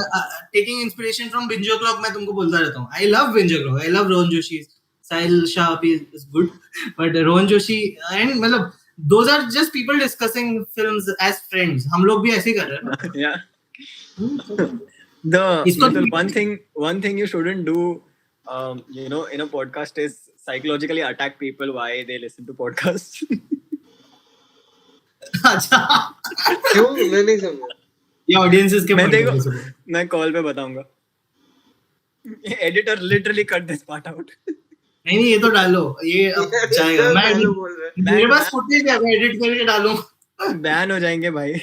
taking inspiration from Binge O'Clock, मैं तुमको बोलता रहता हूँ, I love Binge O'Clock, I love Rohan Joshi, Sahil Shah is good, but Rohan Joshi and मतलब those are just people discussing films as friends. हम लोग भी ऐसे ही कर रहे हैं ना. Yeah. The one thing you shouldn't do, in a podcast is psychologically attack people why they listen to podcasts. अच्छा क्यों? मैं नहीं समझा. ये ऑडियंसेस के मैं point देखो, of view से. मैं कॉल पे बताऊंगा. Editor literally cut this part out. नहीं ये तो डालो, ये अब जाएगा. मैं बोल रहा है. मेरे पास फुटेज है, मैं एडिट करके डालूंगा. बैन हो जाएंगे भाई.